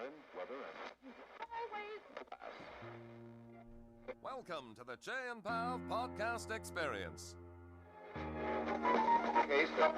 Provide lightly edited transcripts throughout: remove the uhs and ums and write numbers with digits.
time, weather, and always class. Welcome to the Chey and Pav podcast experience. Okay, stop.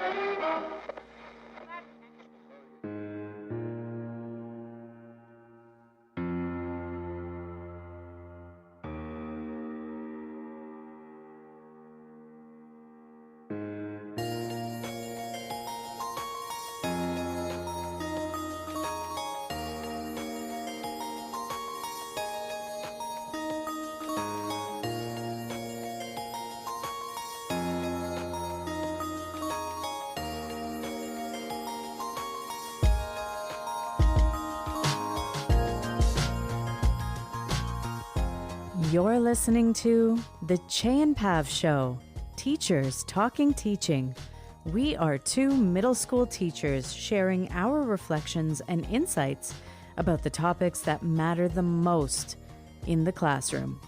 You're listening to the Chey and Pav Show, Teachers Talking Teaching. We are two middle school teachers sharing our reflections and insights about the topics that matter the most in the classroom.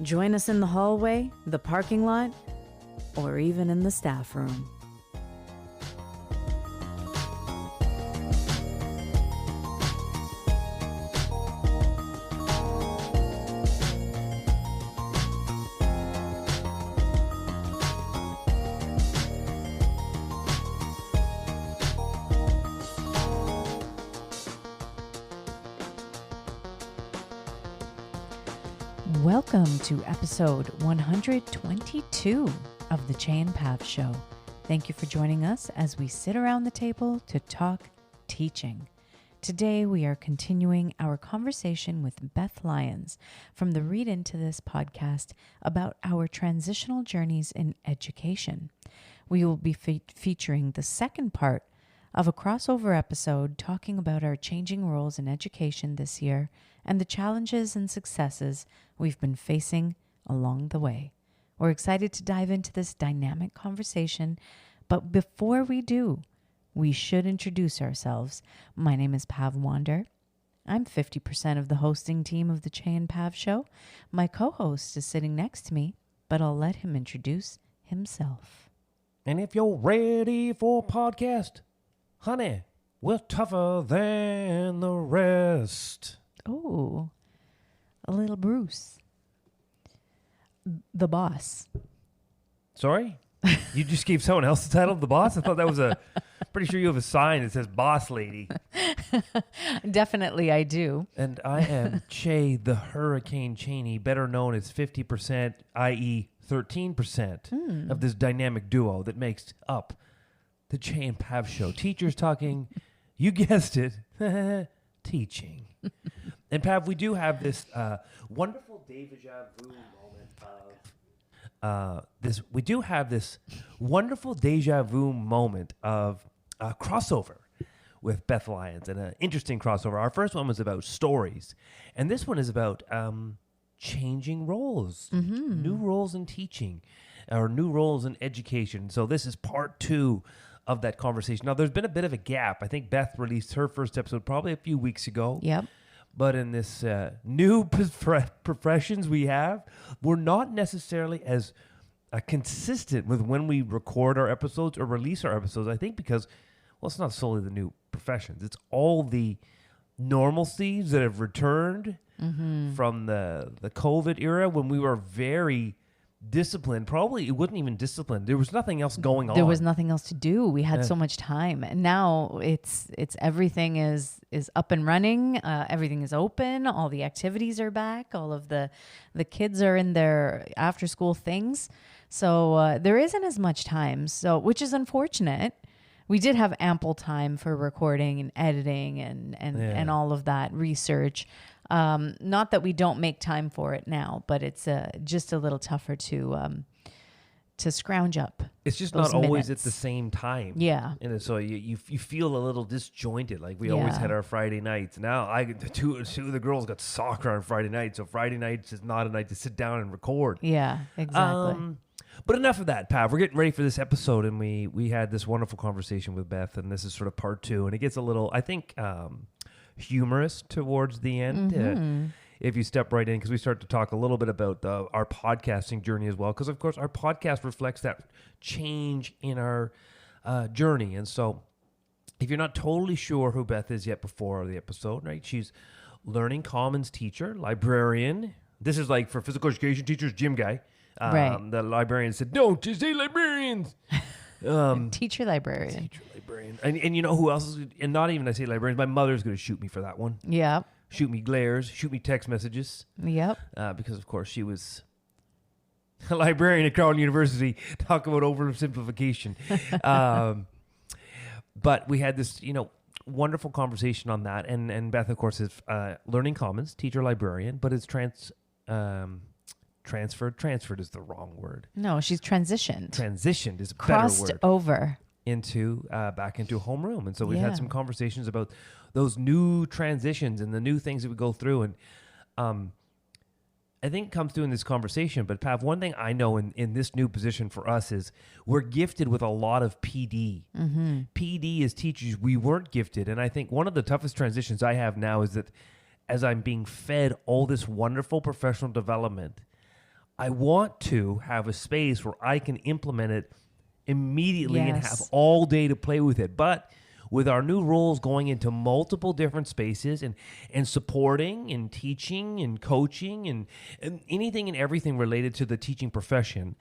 Join us in the hallway, the parking lot, or even in the staff room. Welcome to episode 122 of the Chey and Pav Show. Thank you for joining us as we sit around the table to talk teaching. Today we are continuing our conversation with Beth Lyons from the Read Into This podcast about our transitional journeys in education. We will be featuring the second part of a crossover episode talking about our changing roles in education this year and the challenges and successes we've been facing along the way. We're excited to dive into this dynamic conversation, but before we do, we should introduce ourselves. My name is Pav Wander. I'm 50% of the hosting team of the Chey and Pav Show. My co-host is sitting next to me, but I'll let him introduce himself. And if you're ready for a podcast, honey, we're tougher than the rest. Oh, a little Bruce. The boss. Sorry? You just gave someone else the title of the boss? I thought that was pretty sure you have a sign that says boss lady. Definitely I do. And I am Chey the Hurricane Cheney, better known as 50%, i.e. 13% of this dynamic duo that makes up the Chey and Pav Show. Teachers talking, you guessed it, teaching. And Pav, we do have this wonderful deja vu moment of crossover with Beth Lyons, and an interesting crossover. Our first one was about stories, and this one is about changing roles, new roles in teaching, or new roles in education. So this is part 2 of that conversation. Now, there's been a bit of a gap. I think Beth released her first episode probably a few weeks ago. Yep. But in this new professions we have, we're not necessarily as consistent with when we record our episodes or release our episodes. I think because, well, it's not solely the new professions. It's all the normalcies that have returned from the COVID era when we were very disciplined. Probably it wasn't even disciplined. There was nothing else going on. There was nothing else to do. We had so much time, and now it's everything is up and running. Everything is open. All the activities are back. All of the kids are in their after school things. So there isn't as much time. So which is unfortunate. We did have ample time for recording and editing and all of that research. Not that we don't make time for it now, but it's just a little tougher to scrounge up. It's just not always at the same time. Yeah. And so you feel a little disjointed. Like we always had our Friday nights. Now two of the girls got soccer on Friday night, so Friday nights is not a night to sit down and record. Yeah, exactly. But enough of that, Pav. We're getting ready for this episode, and we had this wonderful conversation with Beth, and this is sort of part 2, and it gets a little, I think, humorous towards the end. If you step right in, because we start to talk a little bit about our podcasting journey as well, because of course our podcast reflects that change in our journey. And so if you're not totally sure who Beth is yet before the episode, right? She's learning commons teacher, librarian. This is like for physical education teachers, gym guy. Right. The librarian said, "Don't just say librarians." Teacher librarian. Teacher librarian. And you know who else is, and not even I say librarians, my mother's going to shoot me for that one. Yep. Shoot me glares, shoot me text messages. Yep. Because, of course, she was a librarian at Carleton University. Talk about oversimplification. But we had this, wonderful conversation on that. And Beth, of course, is learning commons, teacher librarian, but it's transferred. Transferred is the wrong word. No, she's transitioned. Transitioned is a Crossed better word. over. Back into homeroom. And so we've had some conversations about those new transitions and the new things that we go through. And I think it comes through in this conversation. But Pav, one thing I know in this new position for us is we're gifted with a lot of PD. Mm-hmm. PD as teachers, we weren't gifted. And I think one of the toughest transitions I have now is that as I'm being fed all this wonderful professional development, I want to have a space where I can implement it immediately and have all day to play with it. But with our new roles going into multiple different spaces and supporting and teaching and coaching and anything and everything related to the teaching profession,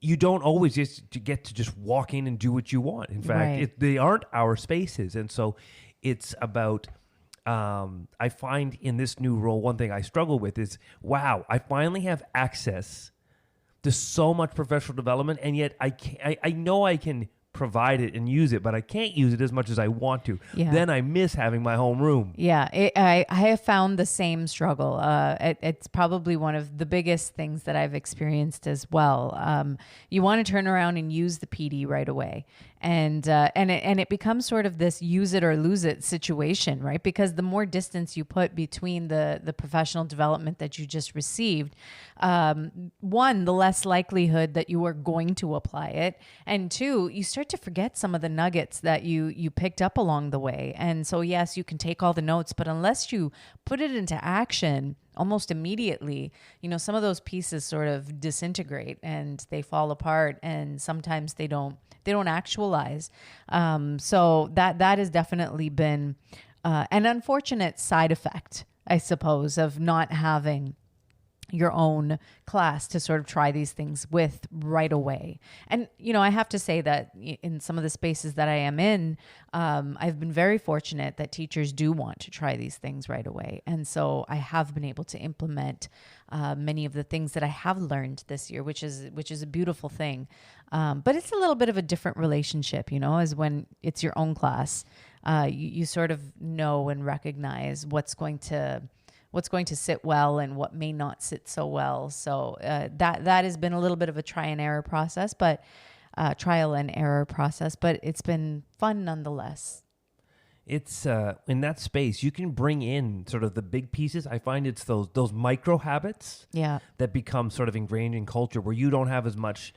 you don't always just get to just walk in and do what you want. In fact, they aren't our spaces. And so it's about, I find in this new role, one thing I struggle with is, wow, I finally have access to so much professional development, and yet I know I can provide it and use it, but I can't use it as much as I want to. Yeah. Then I miss having my home room. Yeah, I have found the same struggle. It's probably one of the biggest things that I've experienced as well. You want to turn around and use the PD right away. And it becomes sort of this use it or lose it situation, right? Because the more distance you put between the professional development that you just received, one, the less likelihood that you are going to apply it. And two, you start to forget some of the nuggets that you picked up along the way. And so, yes, you can take all the notes, but unless you put it into action almost immediately, some of those pieces sort of disintegrate and they fall apart, and sometimes they don't actualize. So that has definitely been an unfortunate side effect, I suppose, of not having your own class to sort of try these things with right away. And, I have to say that in some of the spaces that I am in, I've been very fortunate that teachers do want to try these things right away. And so I have been able to implement many of the things that I have learned this year, which is a beautiful thing. But it's a little bit of a different relationship, as when it's your own class. You sort of know and recognize what's going to sit well and what may not sit so well. So that has been a little bit of a trial and error process, but it's been fun nonetheless. It's in that space you can bring in sort of the big pieces. I find it's those micro habits that become sort of ingrained in culture where you don't have as much,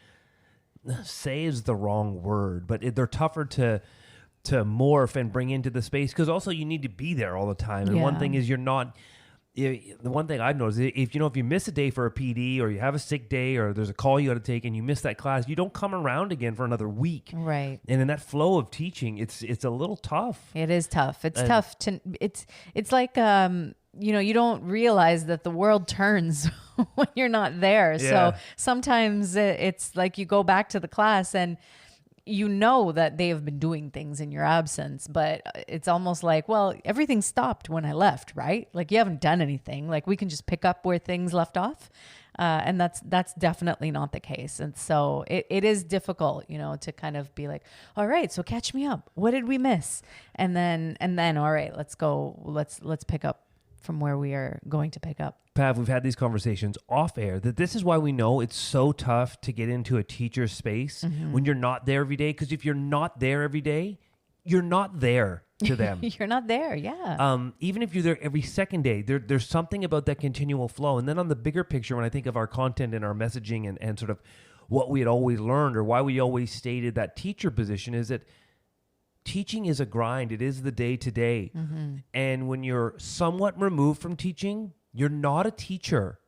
say is the wrong word, but they're tougher to morph and bring into the space, because also you need to be there all the time. And one thing is the one thing I've noticed, if you miss a day for a PD, or you have a sick day, or there's a call you got to take and you miss that class, you don't come around again for another week. Right. And in that flow of teaching, it's a little tough. It is tough. It's tough to, it's like, you don't realize that the world turns when you're not there. Yeah. So sometimes it's like you go back to the class and that they have been doing things in your absence, but it's almost like, well, everything stopped when I left, right? Like you haven't done anything. Like we can just pick up where things left off. And that's definitely not the case. And so it is difficult, to kind of be like, all right, so catch me up. What did we miss? And then, all right, let's go. Let's pick up from where we are going to pick up. Pav, we've had these conversations off air that this is why we know it's so tough to get into a teacher's space when you're not there every day. Because if you're not there every day, you're not there to them. You're not there, yeah. Even if you're there every second day, there's something about that continual flow. And then on the bigger picture, when I think of our content and our messaging and sort of what we had always learned, or why we always stated that teacher position, is that teaching is a grind. It is the day-to-day. And when you're somewhat removed from teaching, you're not a teacher.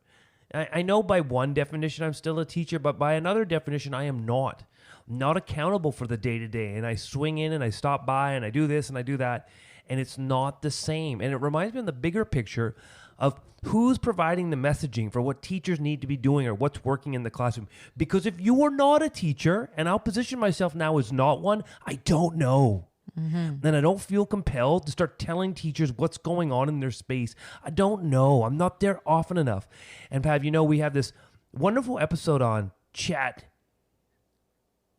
I know by one definition I'm still a teacher, but by another definition I am not. not accountable for the day-to-day, and I swing in and I stop by and I do this and I do that, and it's not the same. And it reminds me of the bigger picture of who's providing the messaging for what teachers need to be doing or what's working in the classroom. Because if you are not a teacher, and I'll position myself now as not one, I don't know. Then I don't feel compelled to start telling teachers what's going on in their space. I don't know. I'm not there often enough. And Pav, we have this wonderful episode on chat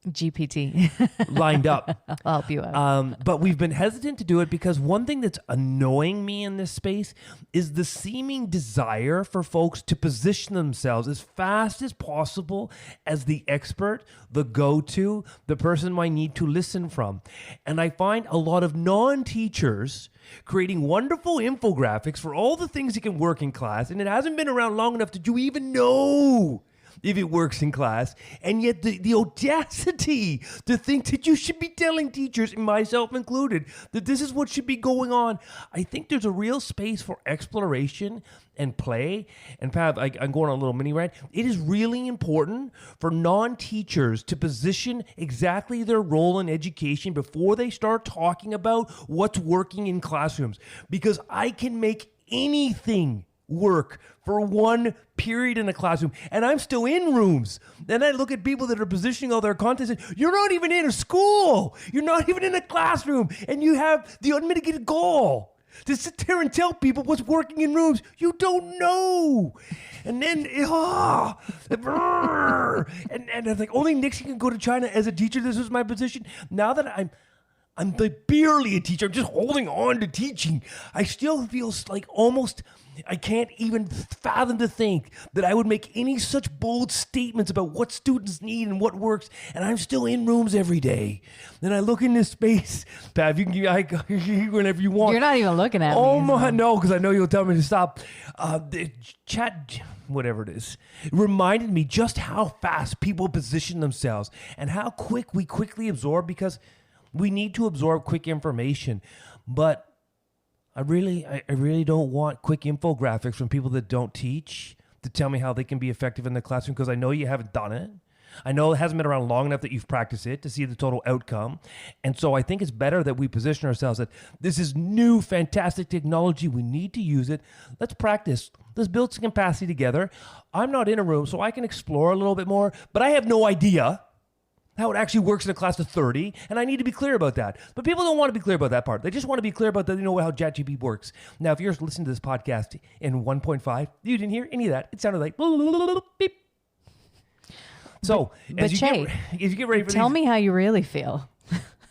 GPT lined up. I'll help you out. But we've been hesitant to do it because one thing that's annoying me in this space is the seeming desire for folks to position themselves as fast as possible as the expert, the go-to, the person I need to listen from. And I find a lot of non-teachers creating wonderful infographics for all the things that can work in class, and it hasn't been around long enough that you even know if it works in class, and yet the audacity to think that you should be telling teachers, and myself included, that this is what should be going on. I think there's a real space for exploration and play. And Pav, I'm going on a little mini rant. It is really important for non-teachers to position exactly their role in education before they start talking about what's working in classrooms, because I can make anything work for one period in a classroom, and I'm still in rooms. Then I look at people that are positioning all their content and say, you're not even in a school, you're not even in a classroom, and you have the unmitigated goal to sit there and tell people what's working in rooms you don't know. And then, and it's like, only Nixie can go to China as a teacher. This was my position. Now that I'm barely a teacher, I'm just holding on to teaching, I still feel like almost I can't even fathom to think that I would make any such bold statements about what students need and what works, and I'm still in rooms every day. Then I look in this space, Pav, you can whenever you want. You're not even looking at me. Oh my, no, because I know you'll tell me to stop. The chat, whatever it is, reminded me just how fast people position themselves and how quick we quickly absorb, because we need to absorb quick information. But I really don't want quick infographics from people that don't teach to tell me how they can be effective in the classroom, because I know you haven't done it. I know it hasn't been around long enough that you've practiced it to see the total outcome. And so I think it's better that we position ourselves that this is new, fantastic technology. We need to use it. Let's practice. Let's build some capacity together. I'm not in a room, so I can explore a little bit more, but I have no idea how it actually works in a class of 30, and I need to be clear about that. But people don't want to be clear about that part. They just want to be clear about that, how ChatGPT works. Now, if you're listening to this podcast in 1.5, you didn't hear any of that. It sounded like beep. So, as you get ready for tell me how you really feel.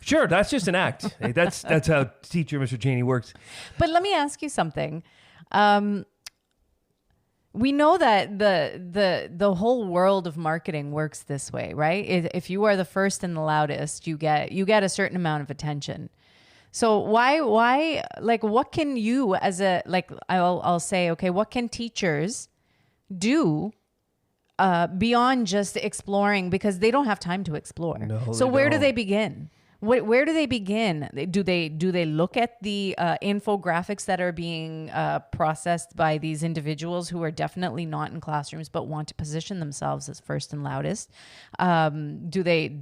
Sure, that's just an act. Hey, that's how teacher Mr. Cheney works. But let me ask you something. We know that the whole world of marketing works this way, right? If you are the first and the loudest, you get a certain amount of attention. So why what can you I'll say, okay, what can teachers do beyond just exploring, because they don't have time to explore. No, so where do they begin? Where do they begin? Do they look at the infographics that are being processed by these individuals who are definitely not in classrooms but want to position themselves as first and loudest? Do they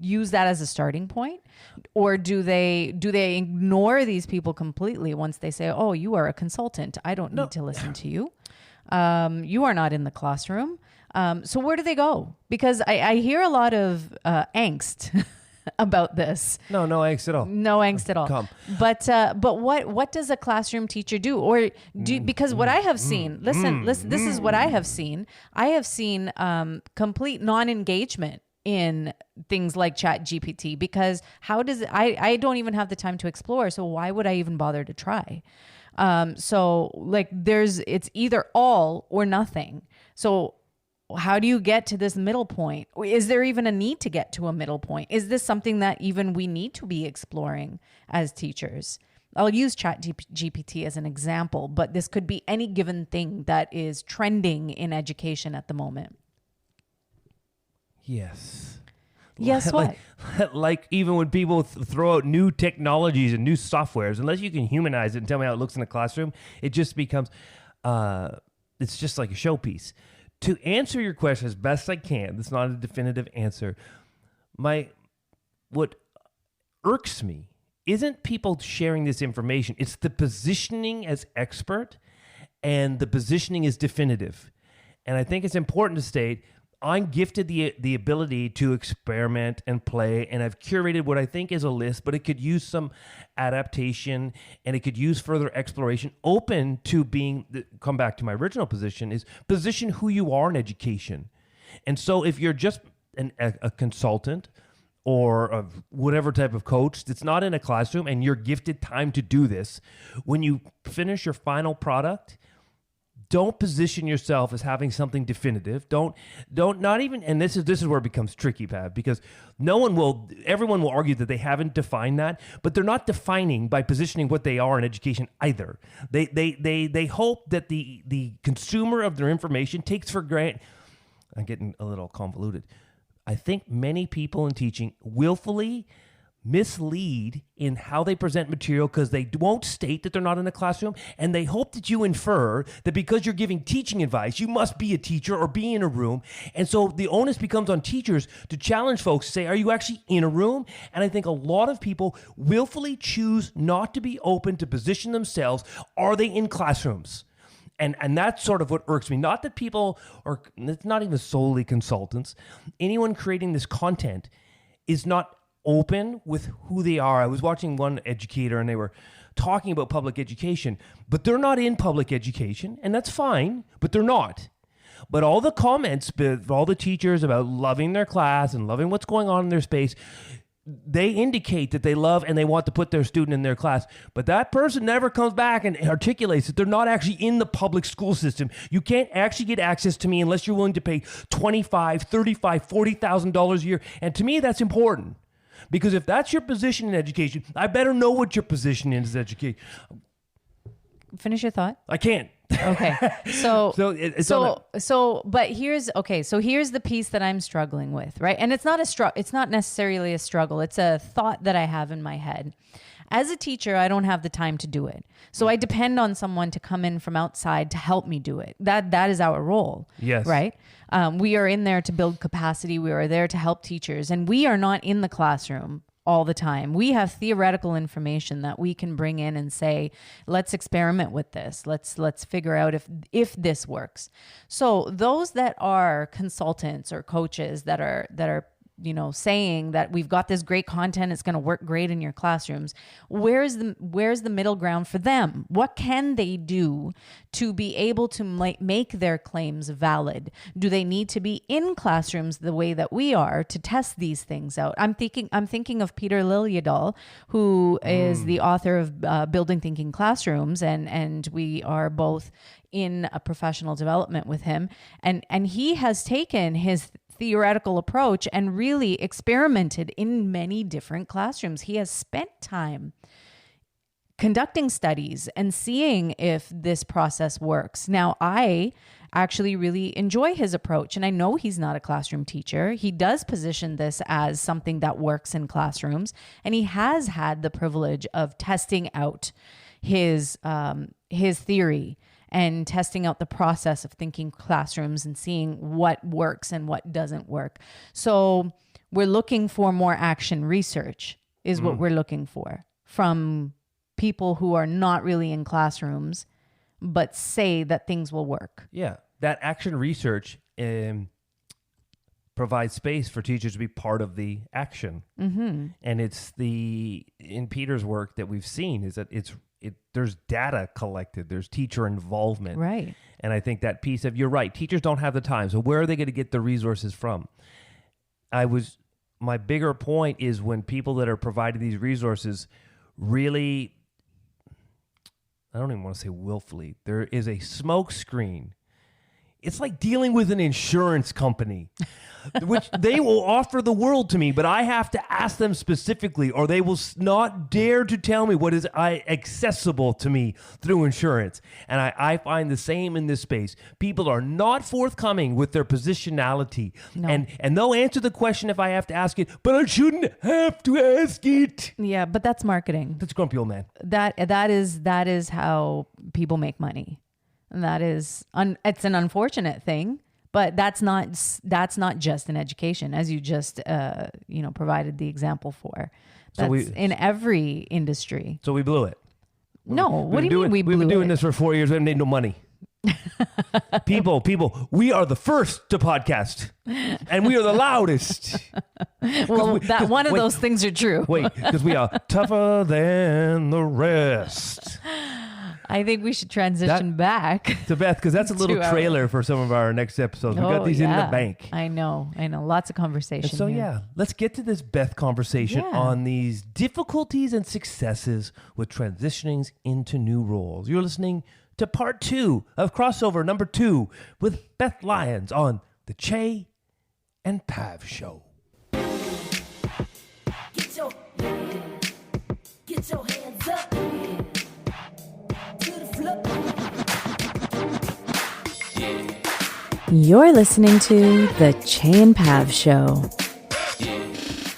use that as a starting point, or do they ignore these people completely once they say, "Oh, you are a consultant. I don't need to listen to you. You are not in the classroom." So where do they go? Because I hear a lot of angst about this. No angst at all. No angst at all. Come. But what does a classroom teacher do? Or because what I have seen, listen, this is what I have seen. I have seen complete non-engagement in things like ChatGPT, because I don't even have the time to explore. So why would I even bother to try? So it's either all or nothing. So how do you get to this middle point? Is there even a need to get to a middle point? Is this something that even we need to be exploring as teachers? I'll use ChatGPT as an example, but this could be any given thing that is trending in education at the moment. Yes. Yes, what? Like even when people throw out new technologies and new softwares, unless you can humanize it and tell me how it looks in the classroom, it just becomes, it's just like a showpiece. To answer your question as best I can, that's not a definitive answer. what irks me isn't people sharing this information. It's the positioning as expert, and the positioning is definitive. And I think it's important to state, I'm gifted the ability to experiment and play, and I've curated what I think is a list, but it could use some adaptation, and it could use further exploration, open to come back to my original position, is position who you are in education. And so if you're just a consultant or of whatever type of coach that's not in a classroom and you're gifted time to do this, when you finish your final product, don't position yourself as having something definitive. Don't not even, and this is where it becomes tricky, Pav, because everyone will argue that they haven't defined that, but they're not defining by positioning what they are in education either. They hope that the consumer of their information takes for granted. I'm getting a little convoluted. I think many people in teaching willfully mislead in how they present material because they won't state that they're not in a classroom, and they hope that you infer that because you're giving teaching advice, you must be a teacher or be in a room. And so the onus becomes on teachers to challenge folks to say, are you actually in a room? And I think a lot of people willfully choose not to be open to position themselves. Are they in classrooms? And that's sort of what irks me. Not that people are, it's not even solely consultants. Anyone creating this content is not open with who they are. I was watching one educator and they were talking about public education, but they're not in public education, and that's fine, but they're not. But all the comments, all the teachers about loving their class and loving what's going on in their space, they indicate that they love and they want to put their student in their class. But that person never comes back and articulates that they're not actually in the public school system. You can't actually get access to me unless you're willing to pay $25,000, $35,000, $40,000 a year. And to me, that's important. Because if that's your position in education, I better know what your position is in education. Finish your thought. I can't. Okay. So but here's the piece that I'm struggling with, right? And it's not necessarily a struggle. It's a thought that I have in my head. As a teacher, I don't have the time to do it. So I depend on someone to come in from outside to help me do it. That is our role. Yes. Right? We are in there to build capacity. We are there to help teachers. And we are not in the classroom all the time. We have theoretical information that we can bring in and say, let's experiment with this. Let's figure out if this works. So those that are consultants or coaches that are saying that we've got this great content, it's going to work great in your classrooms. Where's the middle ground for them? What can they do to be able to make their claims valid? Do they need to be in classrooms the way that we are to test these things out? I'm thinking of Peter Liljedahl, who is the author of Building Thinking Classrooms, and we are both in a professional development with him, and he has taken his theoretical approach and really experimented in many different classrooms. He has spent time conducting studies and seeing if this process works. Now, I actually really enjoy his approach, and I know he's not a classroom teacher. He does position this as something that works in classrooms, and he has had the privilege of testing out his theory and testing out the process of thinking classrooms and seeing what works and what doesn't work. So we're looking for more action research is what we're looking for from people who are not really in classrooms, but say that things will work. Yeah, that action research provides space for teachers to be part of the action. Mm-hmm. And it's in Peter's work that we've seen is that there's data collected, there's teacher involvement. Right. And I think that piece of, you're right, teachers don't have the time. So where are they going to get the resources from? My bigger point is when people that are providing these resources really, I don't even want to say willfully, there is a smoke screen. It's like dealing with an insurance company, which they will offer the world to me, but I have to ask them specifically, or they will not dare to tell me what is accessible to me through insurance. And I find the same in this space. People are not forthcoming with their positionality. No. And they'll answer the question if I have to ask it, but I shouldn't have to ask it. Yeah, but that's marketing. That's grumpy old man. That is how people make money. And that is, it's an unfortunate thing, But that's not just in education, as you just provided the example for. That's in every industry. So we blew it. No, what do you mean we blew it? We've been doing this for 4 years. We haven't made no money. People, we are the first to podcast, and we are the loudest. Well, one of those things are true. Wait, because we are tougher than the rest. I think we should transition back to Beth, because that's a little trailer for some of our next episodes. We got these in the bank. I know. Lots of conversation. And so let's get to this Beth conversation on these difficulties and successes with transitioning into new roles. You're listening to part 2 of crossover number 2 with Beth Lyons on the Chey and Pav Show. Get your hands up to the floor. You're listening to the Chey and Pav Show.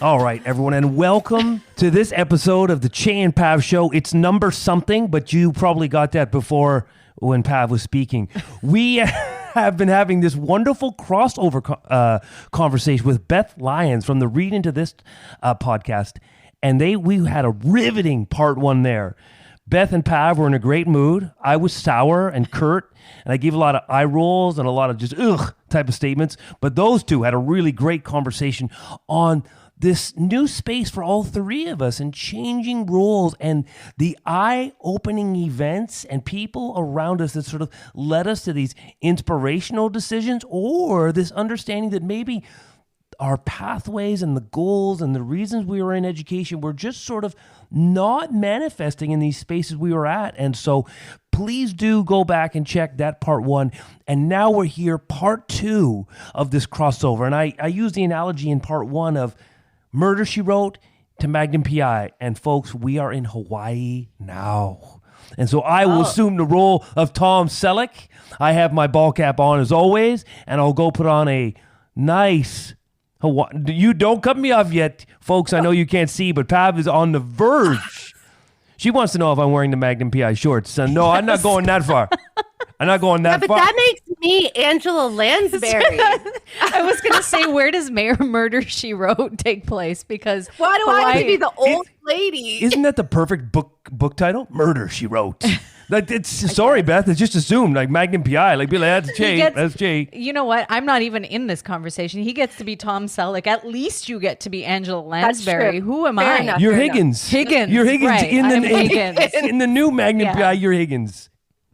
All right, everyone, and welcome to this episode of the Chey and Pav Show. It's number something, but you probably got that before when Pav was speaking. We have been having this wonderful crossover conversation with Beth Lyons from the Read Into This podcast, and we had a riveting part 1 there. Beth and Pav were in a great mood. I was sour and curt, and I gave a lot of eye rolls and a lot of just ugh type of statements, but those two had a really great conversation on this new space for all 3 of us and changing roles and the eye-opening events and people around us that sort of led us to these inspirational decisions, or this understanding that maybe our pathways and the goals and the reasons we were in education were just sort of not manifesting in these spaces we were at. And so please do go back and check that part 1. And now we're here, part 2 of this crossover. And I use the analogy in part 1 of Murder, She Wrote to Magnum P.I. And folks, we are in Hawaii now. And so I will assume the role of Tom Selleck. I have my ball cap on as always, and I'll go put on a nice Hawaii. You don't cut me off yet, folks. I know you can't see, but Pav is on the verge. She wants to know if I'm wearing the Magnum P.I. shorts. So no, I'm not going that far. I'm not going that far. But that makes me Angela Lansbury. I was going to say, where does Murder, She Wrote take place? Because why do I have to be the old lady? Isn't that the perfect book title? Murder, She Wrote. Like sorry, Beth. It's just assumed like Magnum PI. Like, be like, that's Chey. That's Chey. You know what? I'm not even in this conversation. He gets to be Tom Selleck. At least you get to be Angela Lansbury. Who am Fair I? enough, You're fair Higgins. Higgins. You're Higgins right. in the new Magnum PI. You're Higgins.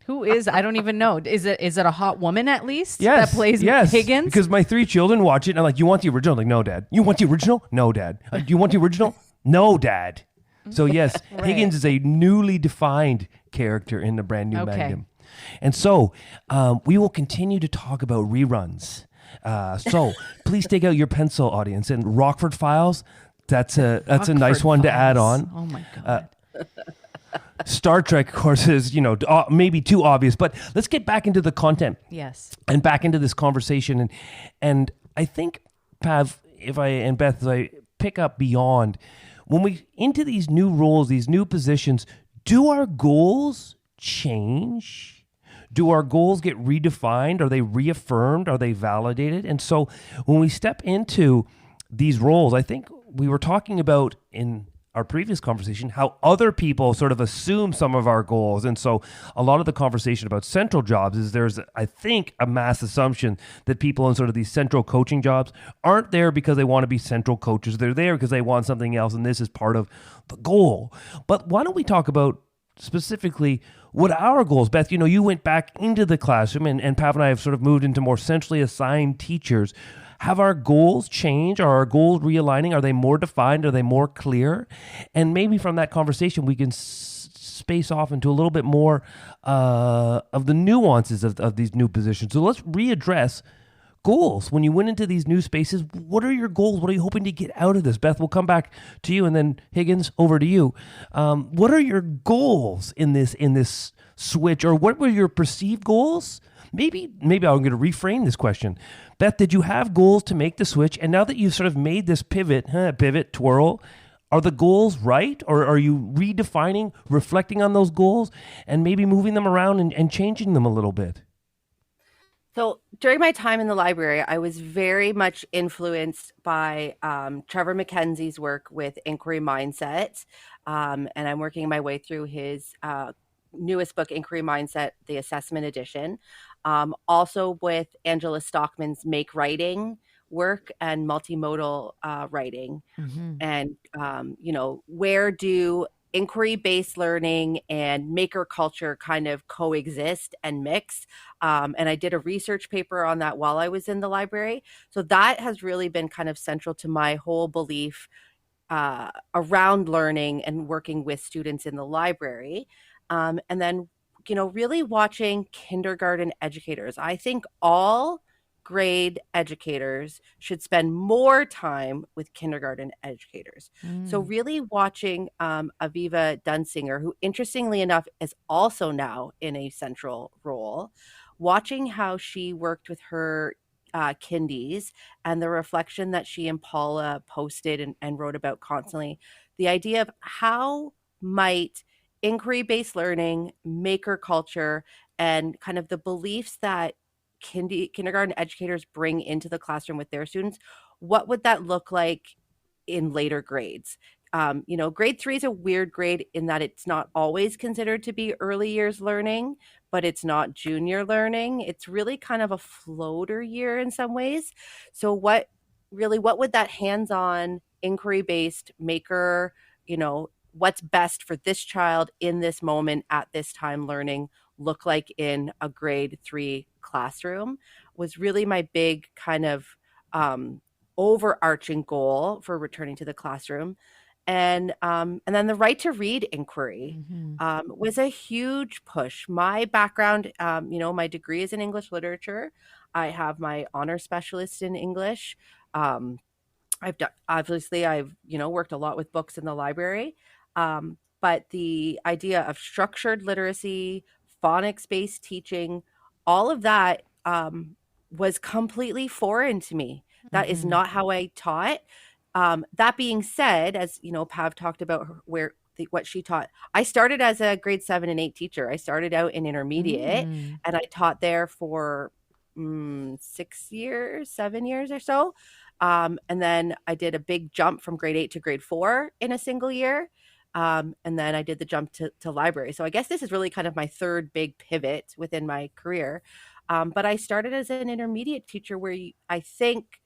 Who is? I don't even know. Is it a hot woman at least? Yes. That plays yes. Higgins? Because my 3 children watch it and I'm like, you want the original? Like, no, Dad. You want the original? No, Dad. Do you want the original? No, Dad. So yes, Right. Higgins is a newly defined character in the brand new Magnum. And so we will continue to talk about reruns. So please take out your pencil, audience. And Rockford Files, that's a nice one to add on. Oh my God. Star Trek, of course, is, maybe too obvious, but let's get back into the content. Yes. And back into this conversation. And I think, Pav, and Beth, as I pick up beyond, when we into these new roles, these new positions, do our goals change? Do our goals get redefined? Are they reaffirmed? Are they validated? And so when we step into these roles, I think we were talking about in our previous conversation how other people sort of assume some of our goals. And so a lot of the conversation about central jobs is there's, I think, a mass assumption that people in sort of these central coaching jobs aren't there because they want to be central coaches. They're there because they want something else, and this is part of the goal. But why don't we talk about specifically what our goals? Beth, you went back into the classroom, and Pav and I have sort of moved into more centrally assigned teachers. Have our goals changed? Are our goals realigning? Are they more defined? Are they more clear? And maybe from that conversation, we can space off into a little bit more of the nuances of these new positions. So let's readdress goals. When you went into these new spaces, what are your goals? What are you hoping to get out of this? Beth, we'll come back to you, and then Higgins, over to you. What are your goals in this switch, or what were your perceived goals? Maybe I'm going to reframe this question. Beth, did you have goals to make the switch? And now that you've sort of made this pivot, twirl, are the goals right? Or are you redefining, reflecting on those goals, and maybe moving them around and changing them a little bit? So during my time in the library, I was very much influenced by Trevor Mackenzie's work with inquiry mindset. And I'm working my way through his newest book, Inquiry Mindset, the Assessment Edition. Also with Angela Stockman's Make Writing work and multimodal writing. And, where do inquiry-based learning and maker culture kind of coexist and mix? And I did a research paper on that while I was in the library. So that has really been kind of central to my whole belief around learning and working with students in the library. And then, really watching kindergarten educators. I think all grade educators should spend more time with kindergarten educators. So really watching Aviva Dunsinger, who interestingly enough is also now in a central role, watching how she worked with her kindies and the reflection that she and Paula posted and wrote about constantly, the idea of how might inquiry-based learning, maker culture, and kind of the beliefs that kindergarten educators bring into the classroom with their students, what would that look like in later grades? Grade 3 is a weird grade in that it's not always considered to be early years learning, but it's not junior learning. It's really kind of a floater year in some ways. So what would that hands-on inquiry-based maker, what's best for this child in this moment at this time learning look like in a grade 3 classroom was really my big kind of overarching goal for returning to the classroom. And then the right to read inquiry was a huge push. My background, my degree is in English literature. I have my honor specialist in English. I've worked a lot with books in the library. But the idea of structured literacy, phonics-based teaching, all of that was completely foreign to me. That is not how I taught. That being said, as Pav talked about what she taught, I started as a grade 7 and 8 teacher. I started out in intermediate and I taught there for 7 years or so. And then I did a big jump from grade 8 to grade 4 in a single year. And then I did the jump to library. So I guess this is really kind of my third big pivot within my career. But I started as an intermediate teacher where I think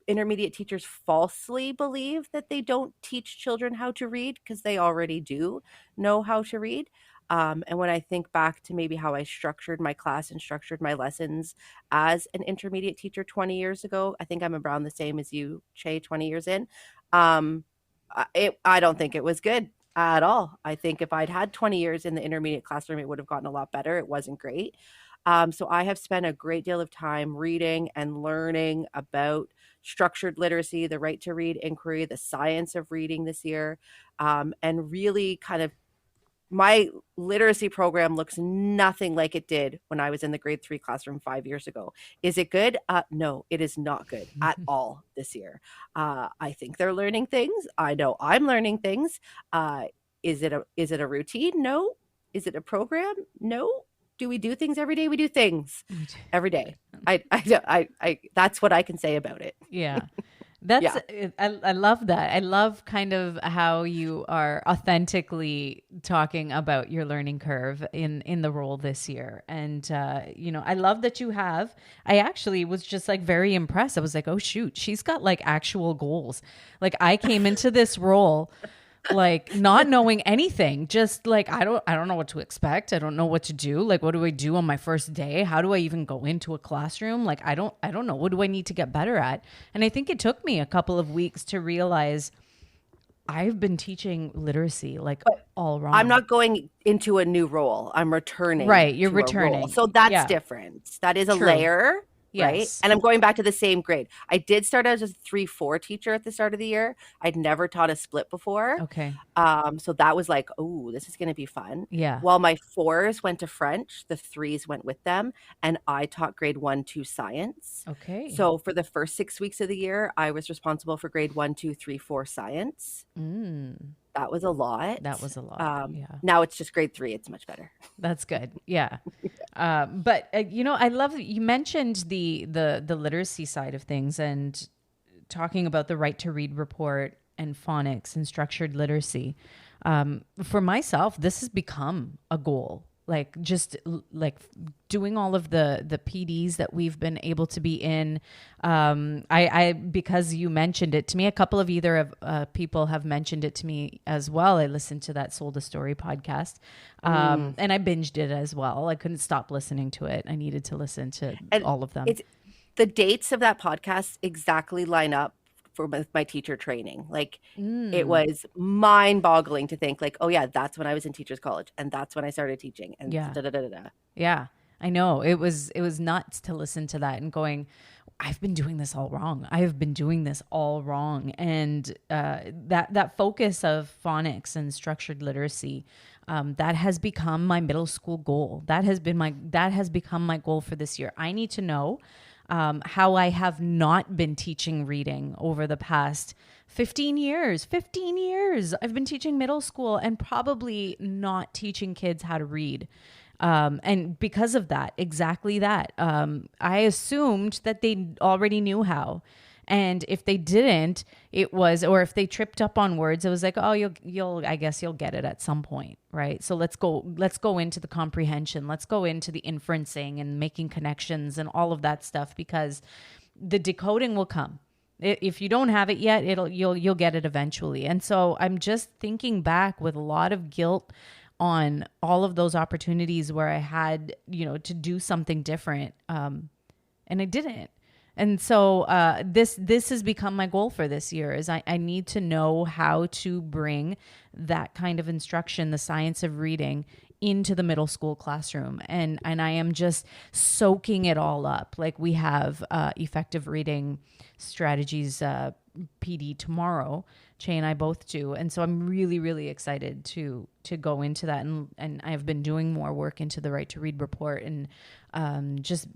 intermediate teachers falsely believe that they don't teach children how to read because they already do know how to read. And when I think back to maybe how I structured my class and structured my lessons as an intermediate teacher 20 years ago, I think I'm around the same as you, Chey, 20 years in. I don't think it was good at all. I think if I'd had 20 years in the intermediate classroom, it would have gotten a lot better. It wasn't great. So I have spent a great deal of time reading and learning about structured literacy, the right to read inquiry, the science of reading this year, and really kind of my literacy program looks nothing like it did when I was in the grade 3 classroom 5 years ago. Is it good? No, it is not good at all this year. I think they're learning things. I know I'm learning things. Is it a routine? No. Is it a program? No. Do we do things every day? We do things every day. I that's what I can say about it. Yeah. I love that. I love kind of how you are authentically talking about your learning curve in the role this year. And, I love that I actually was just like very impressed. I was like, oh shoot, she's got like actual goals. Like I came into this role like not knowing anything, just like I don't know what to expect. I don't know what to do. Like what do I do on my first day? How do I even go into a classroom? Like I don't know. What do I need to get better at? And I think it took me a couple of weeks to realize I've been teaching literacy all wrong. I'm not going into a new role. I'm returning. Right, you're returning. So that's different. That is a layer. Yes. Right. And I'm going back to the same grade. I did start as a 3-4 teacher at the start of the year. I'd never taught a split before. Okay. So that was like, oh, this is going to be fun. Yeah. While my 4s went to French, the 3s went with them. And I taught grade 1-2 science. Okay. So for the first 6 weeks of the year, I was responsible for grade 1, 2, 3, 4 science. That was a lot. That was a lot. Now it's just grade 3. It's much better. That's good. Yeah. But I love you mentioned the literacy side of things and talking about the right to read report and phonics and structured literacy. For myself, this has become a goal. Like just like doing all of the PDs that we've been able to be in. I because you mentioned it to me, a couple of people have mentioned it to me as well. I listened to that Sold a Story podcast, and I binged it as well. I couldn't stop listening to it. I needed to listen to all of them. The dates of that podcast exactly line up for my teacher training. Like it was mind boggling to think like, oh yeah, that's when I was in teachers college and that's when I started teaching. And Yeah, I know. It was nuts to listen to that and going, I've been doing this all wrong. I have been doing this all wrong. And that focus of phonics and structured literacy, that has become my middle school goal. That has become my goal for this year. I need to know how I have not been teaching reading over the past 15 years. 15 years I've been teaching middle school and probably not teaching kids how to read. And because of that, exactly that, I assumed that they already knew how. And if they didn't, or if they tripped up on words, it was like, oh, I guess you'll get it at some point, right? So let's go into the comprehension. Let's go into the inferencing and making connections and all of that stuff, because the decoding will come. If you don't have it yet, you'll get it eventually. And so I'm just thinking back with a lot of guilt on all of those opportunities where I had, to do something different, and I didn't. And so this has become my goal for this year is I need to know how to bring that kind of instruction, the science of reading, into the middle school classroom. And I am just soaking it all up. Like we have effective reading strategies PD tomorrow. Chey and I both do. And so I'm really, really excited to go into that. And I've been doing more work into the right to read report and just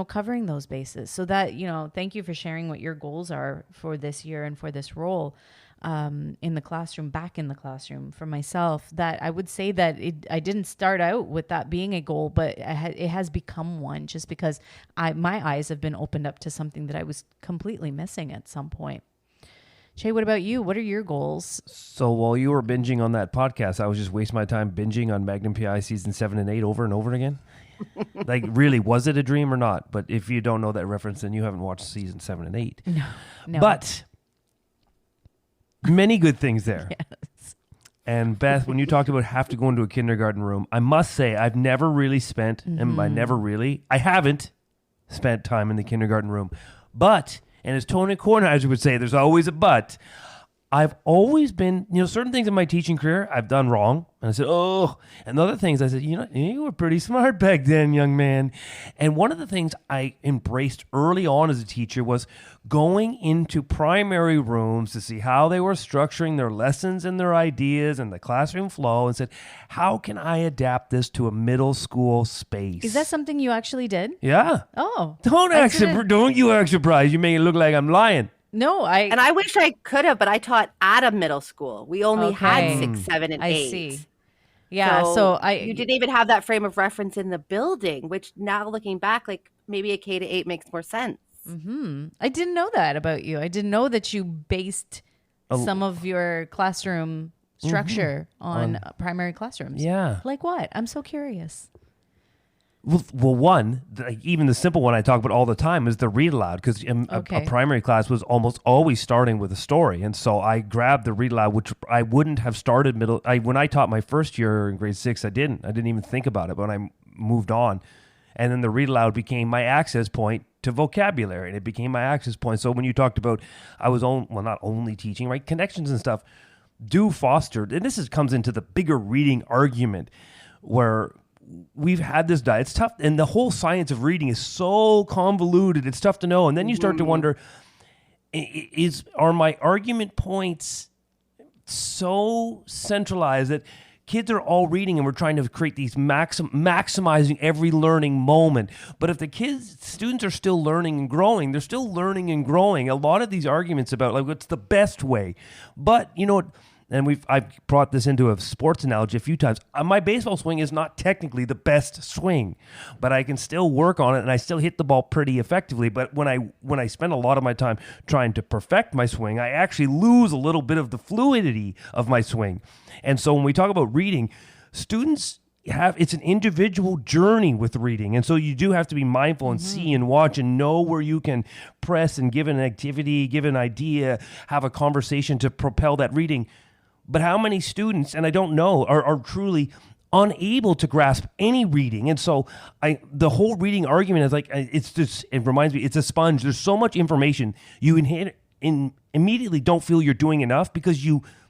covering those bases. So that, thank you for sharing what your goals are for this year and for this role in the classroom, back in the classroom for myself. That I would say that I didn't start out with that being a goal, but it has become one just because my eyes have been opened up to something that I was completely missing at some point. Chey, what about you? What are your goals? So while you were binging on that podcast, I was just wasting my time binging on Magnum PI season 7 and 8 over and over again. Like, really, was it a dream or not? But if you don't know that reference, then you haven't watched season 7 and 8. No. But many good things there. Yes. And Beth, when you talked about have to go into a kindergarten room, I must say I've never really spent, and I haven't spent time in the kindergarten room. But, and as Tony Kornheiser would say, there's always a but. I've always been, certain things in my teaching career I've done wrong. And I said, oh. And other things I said, you were pretty smart back then, young man. And one of the things I embraced early on as a teacher was going into primary rooms to see how they were structuring their lessons and their ideas and the classroom flow, and said, how can I adapt this to a middle school space? Is that something you actually did? Yeah. Oh. Don't you act surprised. You make it look like I'm lying. No, and I wish I could have, but I taught at a middle school. We only had 6, 7, and 8. I see. Yeah, so you didn't even have that frame of reference in the building, which now looking back, like maybe a K to 8 makes more sense. Mm-hmm. I didn't know that about you. I didn't know that you based some of your classroom structure on primary classrooms. Yeah. Like what? I'm so curious. Well, one, even the simple one I talk about all the time is the Read-Aloud, because a primary class was almost always starting with a story. And so I grabbed the Read-Aloud, which I wouldn't have started when I taught my first year in grade 6, I didn't even think about it, but I moved on. And then the Read-Aloud became my access point to vocabulary, and it became my access point. So when you talked about, I was not only teaching, right? Connections and stuff do foster, and this comes into the bigger reading argument where we've had this diet. It's tough. And the whole science of reading is so convoluted. It's tough to know. And then you start to wonder, are my argument points so centralized that kids are all reading and we're trying to create these maximizing every learning moment? But if students are still learning and growing, they're still learning and growing. A lot of these arguments about what's the best way. But and I've brought this into a sports analogy a few times. My baseball swing is not technically the best swing, but I can still work on it, and I still hit the ball pretty effectively. But when I spend a lot of my time trying to perfect my swing, I actually lose a little bit of the fluidity of my swing. And so when we talk about reading, students it's an individual journey with reading. And so you do have to be mindful and see and watch and know where you can press and give an activity, give an idea, have a conversation to propel that reading. But how many students, and I don't know, are truly unable to grasp any reading? And so the whole reading argument is like, it reminds me, it's a sponge. There's so much information you immediately don't feel you're doing enough because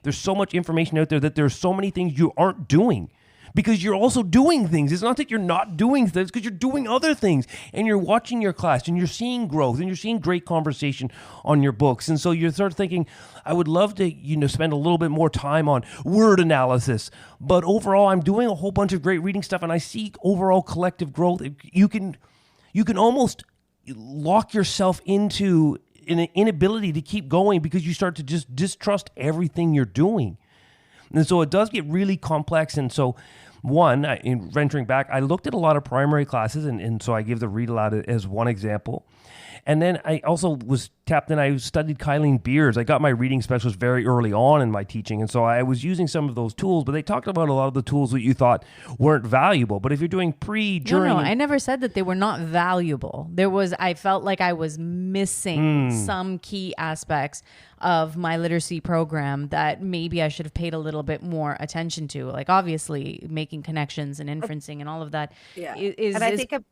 there's so much information out there that there's so many things you aren't doing. Because you're also doing things. It's not that you're not doing things, because you're doing other things. And you're watching your class, and you're seeing growth, and you're seeing great conversation on your books. And so you're sort of thinking, I would love to, spend a little bit more time on word analysis. But overall, I'm doing a whole bunch of great reading stuff, and I see overall collective growth. You can almost lock yourself into an inability to keep going because you start to just distrust everything you're doing. And so it does get really complex. And so in venturing back, I looked at a lot of primary classes, and so I give the Read-Aloud as one example. And then I also was tapped in. I studied Kylene Beers. I got my reading specialist very early on in my teaching. And so I was using some of those tools, but they talked about a lot of the tools that you thought weren't valuable. But if you're doing during... No, I never said that they were not valuable. I felt like I was missing some key aspects of my literacy program that maybe I should have paid a little bit more attention to. Like obviously making connections and inferencing and all of that. Yeah. I think a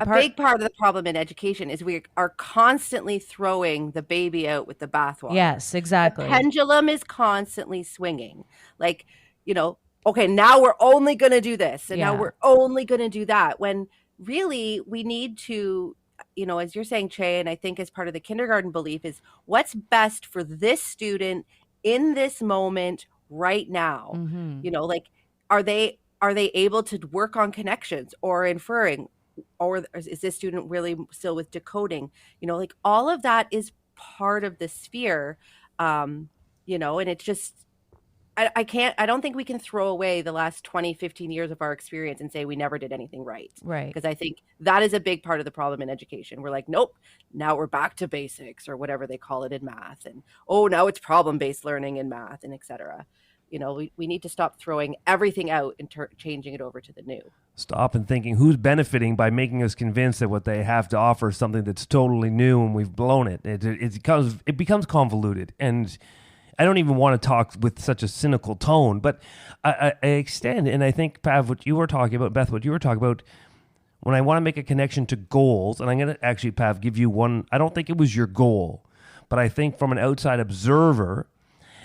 big part of the problem in education is we are constantly throwing the baby out with the bathwater. Yes, exactly. The pendulum is constantly swinging. Like, okay, now we're only going to do this, and now we're only going to do that. When really we need to, as you're saying, Chey, and I think as part of the kindergarten belief is what's best for this student in this moment right now. Like, are they able to work on connections or inferring? Or is this student really still with decoding? Like all of that is part of the sphere, and it's just, I don't think we can throw away the last 20, 15 years of our experience and say we never did anything right. Right. Because I think that is a big part of the problem in education. We're like, nope, now we're back to basics or whatever they call it in math. And, now it's problem-based learning in math and et cetera. We need to stop throwing everything out and changing it over to the new. Stop and thinking who's benefiting by making us convinced that what they have to offer is something that's totally new and we've blown it. It becomes convoluted. And I don't even want to talk with such a cynical tone, but I extend. And I think, Pav, what you were talking about, Beth, what you were talking about, when I want to make a connection to goals, and I'm going to actually, Pav, give you one. I don't think it was your goal, but I think from an outside observer,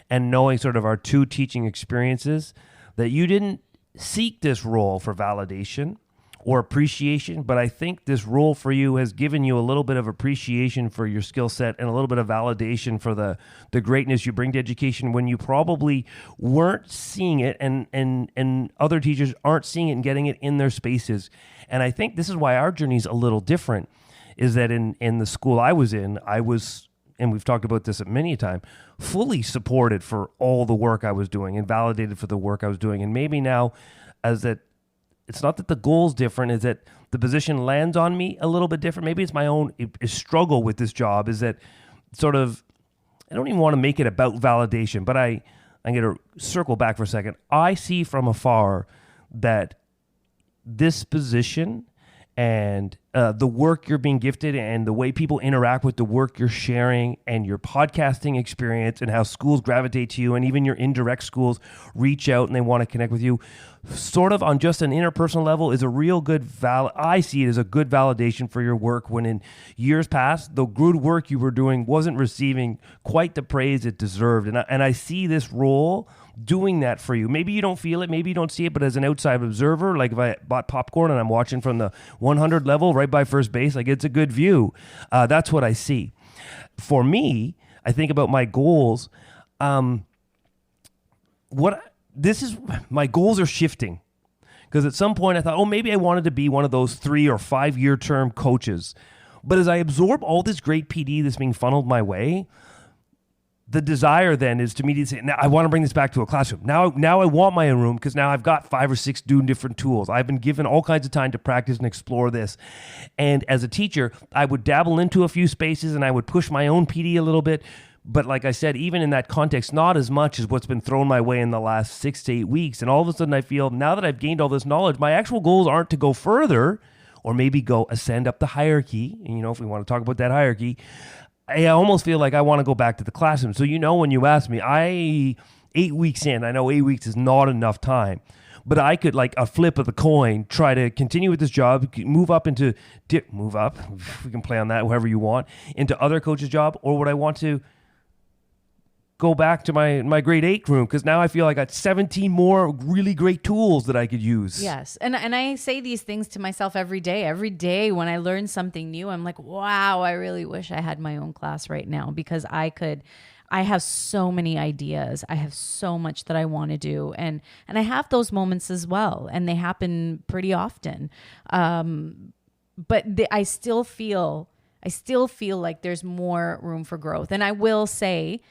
and knowing sort of our two teaching experiences, that you didn't seek this role for validation or appreciation, but I think this role for you has given you a little bit of appreciation for your skill set and a little bit of validation for the greatness you bring to education when you probably weren't seeing it and other teachers aren't seeing it and getting it in their spaces. And I think this is why our journey is a little different, is that in the school I was in, I was, and we've talked about this many a time, fully supported for all the work I was doing and validated for the work I was doing. And maybe now, as that, it's not that the goal's different, is that the position lands on me a little bit different. Maybe it's my own struggle with this job, is that sort of, I don't even want to make it about validation, but I'm going to circle back for a second. I see from afar that this position and the work you're being gifted and the way people interact with the work you're sharing and your podcasting experience and how schools gravitate to you and even your indirect schools reach out and they want to connect with you, sort of on just an interpersonal level, is a real good I see it as a good validation for your work, when in years past, the good work you were doing wasn't receiving quite the praise it deserved. And I see this role doing that for you. Maybe you don't feel it, maybe you don't see it, but as an outside observer, like if I bought popcorn and I'm watching from the 100 level right by first base, like it's a good view. That's what I see. For me, I think about my goals. My goals are shifting, because at some point I thought, maybe I wanted to be one of those 3 or 5 year term coaches. But as I absorb all this great PD that's being funneled my way, the desire then is to immediately say, now I want to bring this back to a classroom. Now I want my own room because now I've got 5 or 6 doing different tools. I've been given all kinds of time to practice and explore this. And as a teacher, I would dabble into a few spaces and I would push my own PD a little bit. But like I said, even in that context, not as much as what's been thrown my way in the last 6 to 8 weeks. And all of a sudden I feel now that I've gained all this knowledge, my actual goals aren't to go further or maybe go ascend up the hierarchy. And, if we want to talk about that hierarchy, I almost feel like I want to go back to the classroom. So, when you ask me, 8 weeks in, I know 8 weeks is not enough time, but I could, like a flip of the coin, try to continue with this job, move up, we can play on that however you want, into other coaches' job, or would I want to go back to my grade 8 room because now I feel I got 17 more really great tools that I could use. Yes. And I say these things to myself every day. Every day when I learn something new, I'm like, wow, I really wish I had my own class right now because I have so many ideas. I have so much that I want to do. And I have those moments as well. And they happen pretty often. But I still feel like there's more room for growth. And I will say,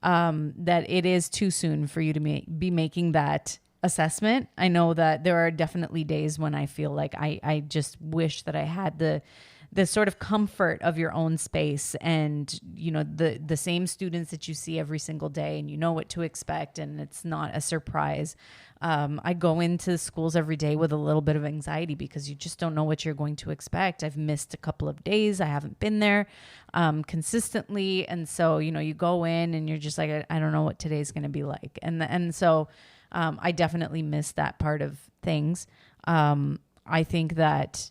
that it is too soon for you to be making that assessment. I know that there are definitely days when I feel like I just wish that I had the sort of comfort of your own space and, the same students that you see every single day and you know what to expect and it's not a surprise. I go into schools every day with a little bit of anxiety because you just don't know what you're going to expect. I've missed a couple of days. I haven't been there consistently. And so, you go in and you're just like, I don't know what today's going to be like. And so I definitely miss that part of things. I think that,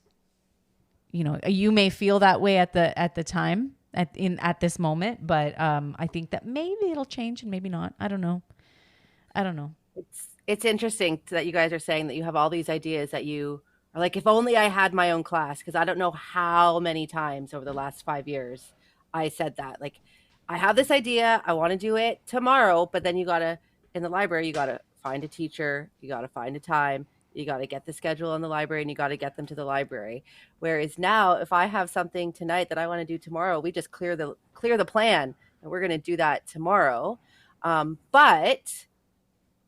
you may feel that way at the time at this moment, but I think that maybe it'll change and maybe not. I don't know. It's interesting that you guys are saying that you have all these ideas that you are like, if only I had my own class, because I don't know how many times over the last 5 years I said that. Like, I have this idea, I want to do it tomorrow, but then in the library, you got to find a teacher, you got to find a time, you got to get the schedule in the library, and you got to get them to the library. Whereas now, if I have something tonight that I want to do tomorrow, we just clear the plan, and we're going to do that tomorrow. But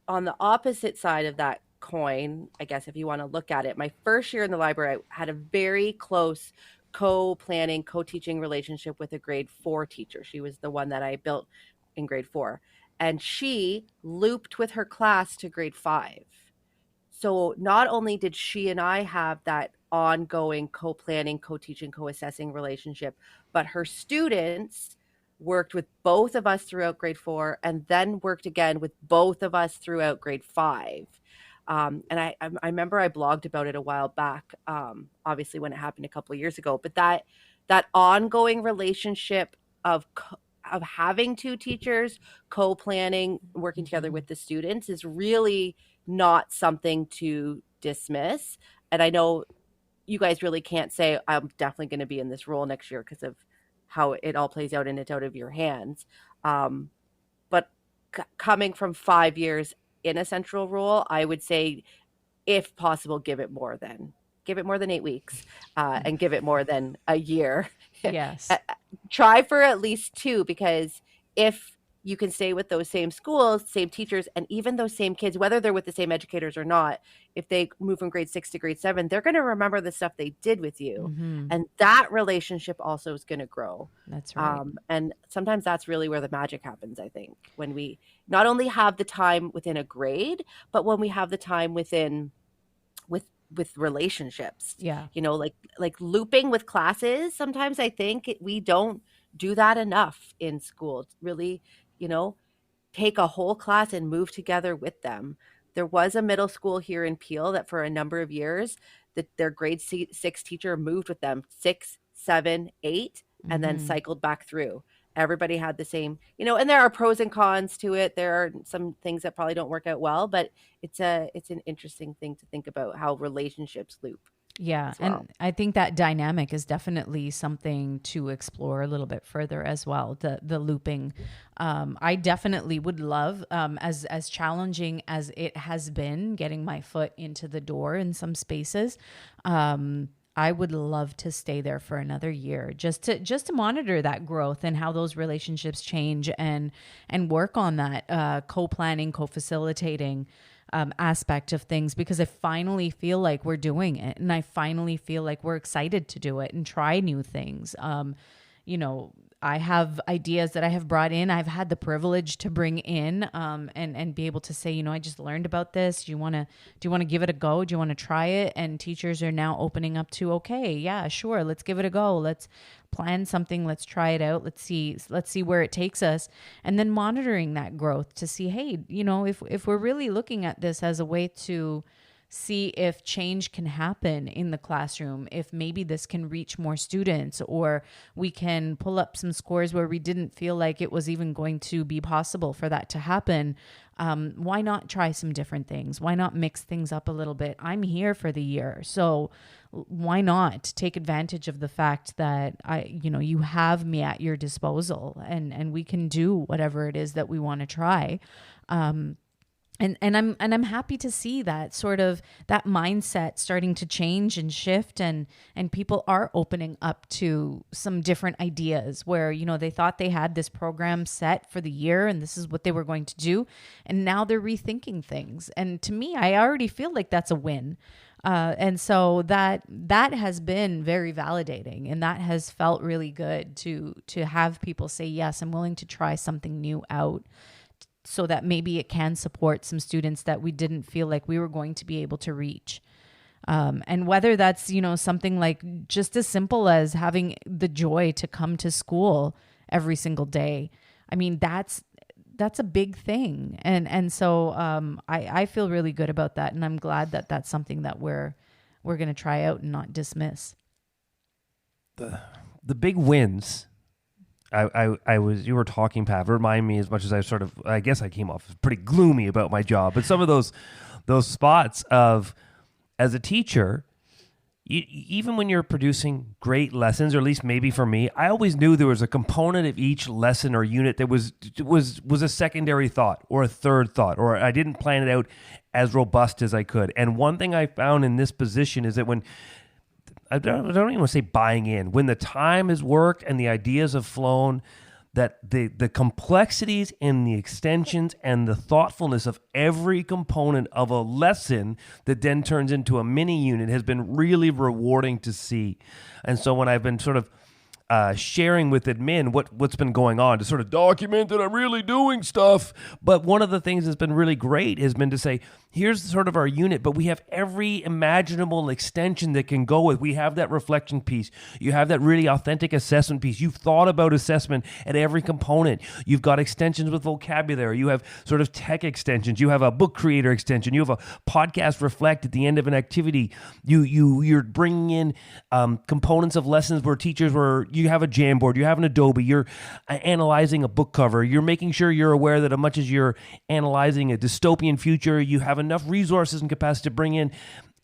on the opposite side of that coin, I guess if you want to look at it, my first year in the library, I had a very close co-planning, co-teaching relationship with a grade 4 teacher. She was the one that I built in grade 4. And she looped with her class to grade 5. So not only did she and I have that ongoing co-planning, co-teaching, co-assessing relationship, but her students worked with both of us throughout grade 4 and then worked again with both of us throughout grade 5. And I remember I blogged about it a while back, obviously when it happened a couple of years ago, but that ongoing relationship of having 2 teachers co-planning, working together with the students is really not something to dismiss. And I know you guys really can't say, I'm definitely going to be in this role next year because of how it all plays out and it's out of your hands. But coming from 5 years in a central role, I would say, if possible, give it more than 8 weeks, and give it more than a year. Yes. Try for at least 2, because if you can stay with those same schools, same teachers, and even those same kids, whether they're with the same educators or not, if they move from grade 6 to grade 7, they're going to remember the stuff they did with you. Mm-hmm. And that relationship also is going to grow. That's right. And sometimes that's really where the magic happens, I think, when we not only have the time within a grade, but when we have the time with relationships. Yeah. Like looping with classes. Sometimes I think we don't do that enough in school. It's really, take a whole class and move together with them. There was a middle school here in Peel that for a number of years, their grade 6 teacher moved with them 6, 7, 8, and then cycled back through. Everybody had the same, and there are pros and cons to it. There are some things that probably don't work out well, but it's an interesting thing to think about how relationships loop. Yeah. Well. And I think that dynamic is definitely something to explore a little bit further as well. The looping. I definitely would love, as challenging as it has been getting my foot into the door in some spaces. I would love to stay there for another year just to monitor that growth and how those relationships change and work on that co-planning, co-facilitating aspect of things, because I finally feel like we're doing it, and I finally feel like we're excited to do it and try new things. I have ideas that I have brought in. I've had the privilege to bring in and be able to say, I just learned about this. Do you want to give it a go? Do you want to try it? And teachers are now opening up to, okay, yeah, sure. Let's give it a go. Let's plan something. Let's try it out. Let's see where it takes us. And then monitoring that growth to see, hey, if we're really looking at this as a way to see if change can happen in the classroom, if maybe this can reach more students, or we can pull up some scores where we didn't feel like it was even going to be possible for that to happen. Why not try some different things? Why not mix things up a little bit? I'm here for the year. So why not take advantage of the fact that you have me at your disposal, and we can do whatever it is that we want to try. And I'm happy to see that sort of that mindset starting to change and shift, and people are opening up to some different ideas where, they thought they had this program set for the year and this is what they were going to do. And now they're rethinking things. And to me, I already feel like that's a win. And so that has been very validating, and that has felt really good to have people say, yes, I'm willing to try something new out, so that maybe it can support some students that we didn't feel like we were going to be able to reach. And whether that's, something like just as simple as having the joy to come to school every single day. I mean, that's a big thing. And so I feel really good about that. And I'm glad that that's something that we're going to try out and not dismiss. The big wins. You were talking, Pav, remind me, as much as I guess I came off as pretty gloomy about my job, but some of those spots of, as a teacher, even when you're producing great lessons, or at least maybe for me, I always knew there was a component of each lesson or unit that was a secondary thought or a third thought, or I didn't plan it out as robust as I could. And one thing I found in this position is that when I don't even want to say buying in. When the time has worked and the ideas have flown, that the complexities and the extensions and the thoughtfulness of every component of a lesson that then turns into a mini unit has been really rewarding to see. And so when I've been sort of sharing with admin what's been going on to sort of document that I'm really doing stuff. But one of the things that's been really great has been to say, here's sort of our unit, but we have every imaginable extension that can go with. We have that reflection piece. You have that really authentic assessment piece. You've thought about assessment at every component. You've got extensions with vocabulary. You have sort of tech extensions. You have a book creator extension. You have a podcast reflect at the end of an activity. You're bringing in components of lessons where teachers you have a Jamboard, you have an Adobe, you're analyzing a book cover, you're making sure you're aware that as much as you're analyzing a dystopian future, you have enough resources and capacity to bring in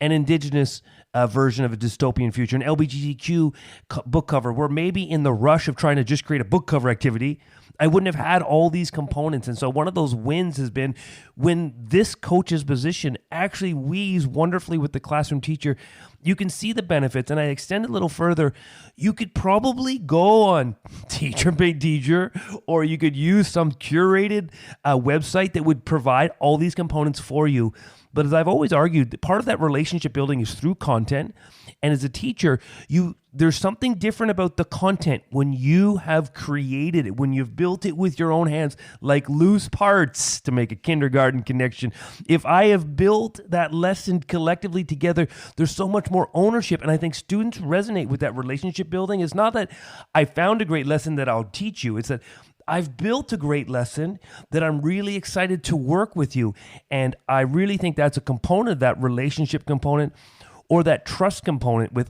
an Indigenous version of a dystopian future, an LGBTQ book cover, where maybe in the rush of trying to just create a book cover activity, I wouldn't have had all these components. And so one of those wins has been when this coach's position actually weaves wonderfully with the classroom teacher. You can see the benefits. And I extend it a little further. You could probably go on Teacher Paid Teacher, or you could use some curated website that would provide all these components for you. But as I've always argued, part of that relationship building is through content. And as a teacher, there's something different about the content when you have created it, when you've built it with your own hands, like loose parts, to make a kindergarten connection. If I have built that lesson collectively together, there's so much more ownership. And I think students resonate with that relationship building. It's not that I found a great lesson that I'll teach you. It's that I've built a great lesson that I'm really excited to work with you. And I really think that's a component, that relationship component, or that trust component with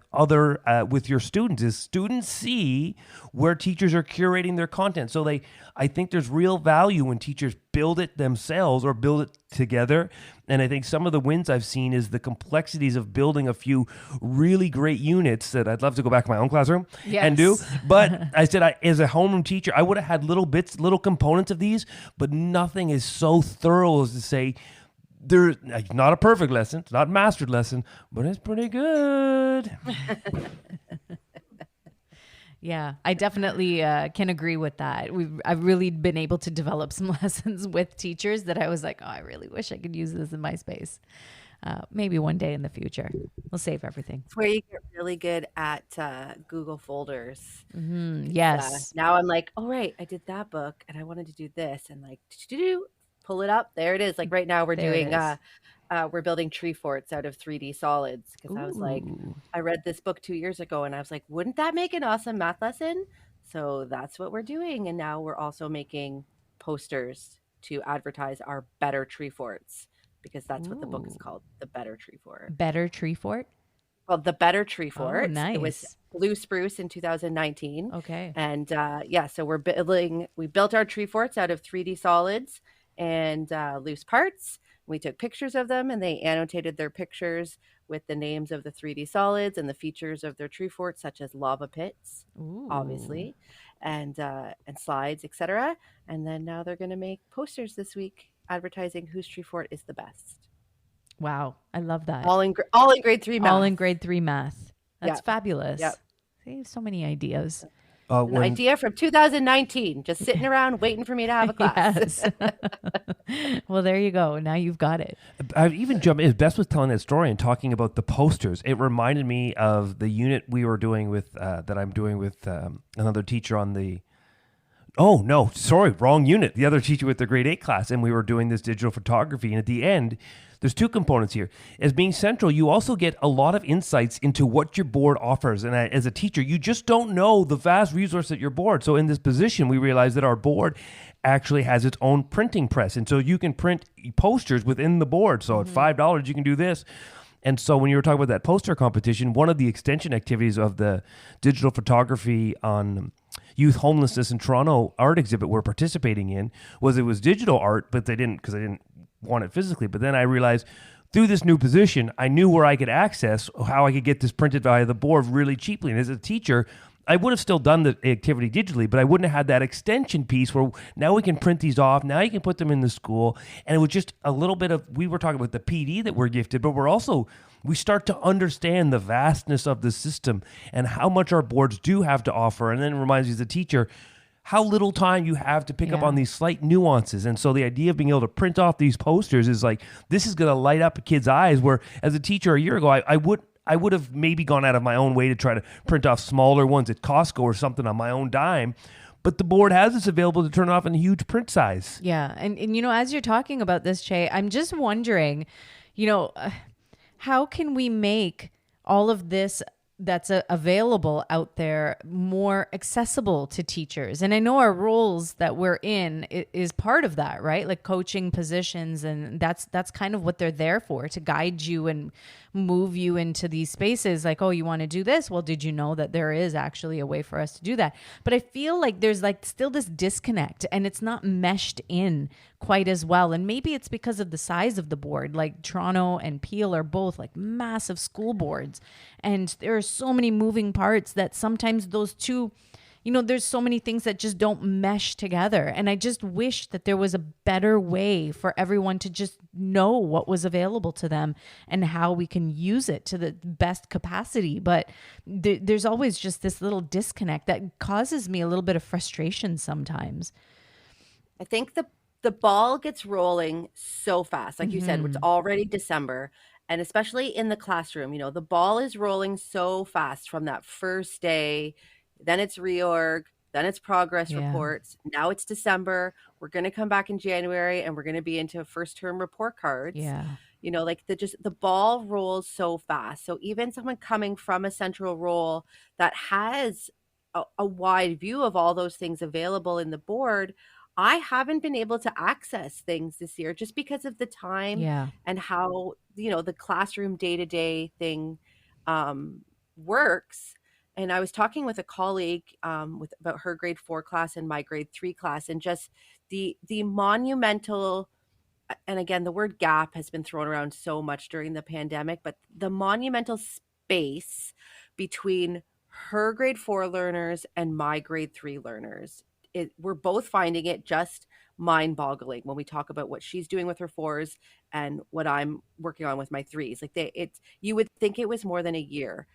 with your students, is students see where teachers are curating their content. So I think there's real value when teachers build it themselves or build it together. And I think some of the wins I've seen is the complexities of building a few really great units that I'd love to go back to my own classroom and do. But I said, as a homeroom teacher, I would have had little bits, little components of these, but nothing is so thorough as to say, They're like, not a perfect lesson. It's not a mastered lesson, but it's pretty good. Yeah, I definitely can agree with that. I've really been able to develop some lessons with teachers that I was like, oh, I really wish I could use this in my space. Maybe one day in the future. We'll save everything. It's where you get really good at Google folders. Yes. Now I'm like, oh, right, I did that book and I wanted to do this and like, pull it up. There it is. Like right now we're There it doing, is. we're building tree forts out of 3D solids because I was like, Ooh. I read this book 2 years ago and I was like, wouldn't that make an awesome math lesson? So that's what we're doing. And now we're also making posters to advertise our better tree forts because that's what the book is Ooh. called, The Better Tree Fort. Better tree fort? Well, The Better Tree Fort. nice. It was blue spruce in 2019. Okay. And so we built our tree forts out of 3D solids and loose parts. We took pictures of them and they annotated their pictures with the names of the 3D solids and the features of their tree fort, such as lava pits, Ooh. obviously, and slides, etc. And then now they're going to make posters this week advertising whose tree fort is the best. Wow. I love that. All in grade 3 math. All in grade 3 math. That's Yep. fabulous. Yep. See, so many ideas. An idea from 2019, just sitting around waiting for me to have a class. Yes. Well, there you go. Now you've got it. I've even jumped, as Beth was telling that story and talking about the posters, it reminded me of the unit we were doing with, that I'm doing with another teacher on the, oh no, sorry, wrong unit. The other teacher with the grade 8 class, and we were doing this digital photography. And at the end, there's two components here. As being central, you also get a lot of insights into what your board offers. And as a teacher, you just don't know the vast resource at your board. So in this position, we realized that our board actually has its own printing press. And so you can print posters within the board. So at $5, you can do this. And so when you were talking about that poster competition, one of the extension activities of the digital photography on youth homelessness in Toronto art exhibit we're participating in was it was digital art, but they didn't want it physically. But then I realized through this new position, I knew where I could access how I could get this printed via the board really cheaply. And as a teacher, I would have still done the activity digitally, but I wouldn't have had that extension piece where now we can print these off. Now you can put them in the school. And it was just a little bit of, we were talking about the PD that we're gifted, but we start to understand the vastness of the system and how much our boards do have to offer. And then it reminds me as a teacher, how little time you have to pick up on these slight nuances. And so the idea of being able to print off these posters is like, this is going to light up a kid's eyes, where as a teacher a year ago, I would have maybe gone out of my own way to try to print off smaller ones at Costco or something on my own dime. But the board has this available to turn off in a huge print size. Yeah. And as you're talking about this, Chey, I'm just wondering, how can we make all of this that's available out there more accessible to teachers? And I know our roles that we're in is part of that, right? Like coaching positions, and that's kind of what they're there for, to guide you and move you into these spaces. Like, oh, you want to do this? Well, did you know that there is actually a way for us to do that? But I feel like there's like still this disconnect, and it's not meshed in quite as well. And maybe it's because of the size of the board. Like Toronto and Peel are both like massive school boards, and there are so many moving parts that sometimes those two, there's so many things that just don't mesh together. And I just wish that there was a better way for everyone to just know what was available to them and how we can use it to the best capacity. But there's always just this little disconnect that causes me a little bit of frustration sometimes. I think the ball gets rolling so fast. Like you said, it's already December. And especially in the classroom, the ball is rolling so fast from that first day. Then it's reorg, then it's progress reports. Now it's December. We're going to come back in January and we're going to be into first term report cards. Yeah. The ball rolls so fast. So even someone coming from a central role that has a wide view of all those things available in the board, I haven't been able to access things this year just because of the time and how, the classroom day-to-day thing works. And I was talking with a colleague about her grade 4 class and my grade 3 class, and just the monumental, and again, the word gap has been thrown around so much during the pandemic, but the monumental space between her grade 4 learners and my grade 3 learners. We're both finding it just mind-boggling when we talk about what she's doing with her 4s and what I'm working on with my 3s. Like you would think it was more than a year.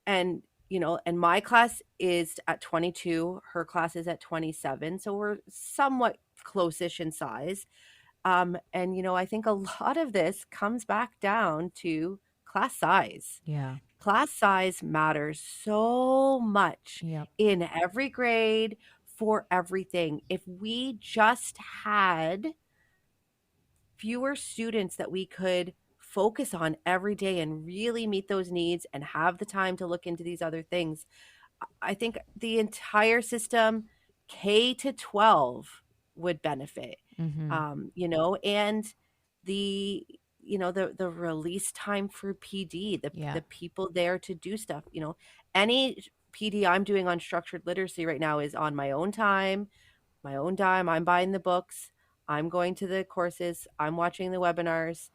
And and my class is at 22, her class is at 27, so we're somewhat close-ish in size. And I think a lot of this comes back down to class size. Yeah. Class size matters so much Yep. in every grade for everything. If we just had fewer students that we could focus on every day and really meet those needs and have the time to look into these other things, I think the entire system, K to 12, would benefit. And the release time for PD, the people there to do stuff. Any PD I'm doing on structured literacy right now is on my own time, my own dime. I'm buying the books, I'm going to the courses, I'm watching the webinars.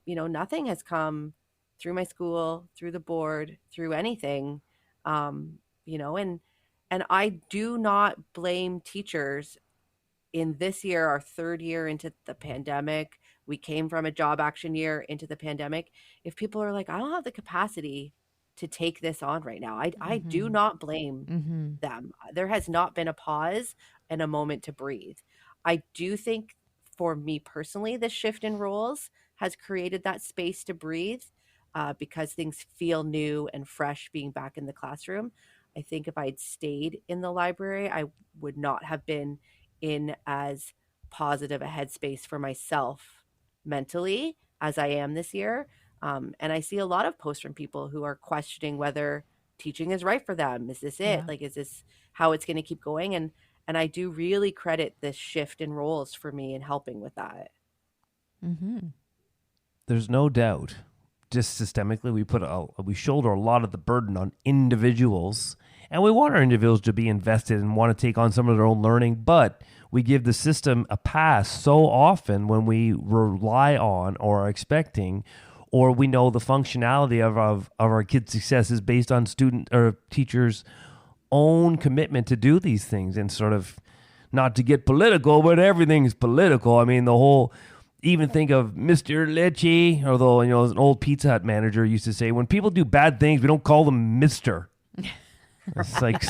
Nothing has come through my school, through the board, through anything. And I do not blame teachers. In this year, our 3rd year into the pandemic, we came from a job action year into the pandemic. If people are like, I don't have the capacity to take this on right now, I do not blame them. There has not been a pause and a moment to breathe. I do think for me personally, the shift in roles has created that space to breathe because things feel new and fresh being back in the classroom. I think if I had stayed in the library, I would not have been in as positive a headspace for myself mentally as I am this year. And I see a lot of posts from people who are questioning whether teaching is right for them. Is this it? Yeah. Like, is this how it's going to keep going? And I do really credit this shift in roles for me in helping with that. There's no doubt. Just systemically, we shoulder a lot of the burden on individuals, and we want our individuals to be invested and want to take on some of their own learning, but we give the system a pass so often when we rely on or are expecting, or we know the functionality of our kids' success is based on student or teachers' own commitment to do these things, and sort of, not to get political, but everything's political. I mean, the whole... Even think of Mr. Lecce, although, as an old Pizza Hut manager used to say, when people do bad things, we don't call them Mr. It's like,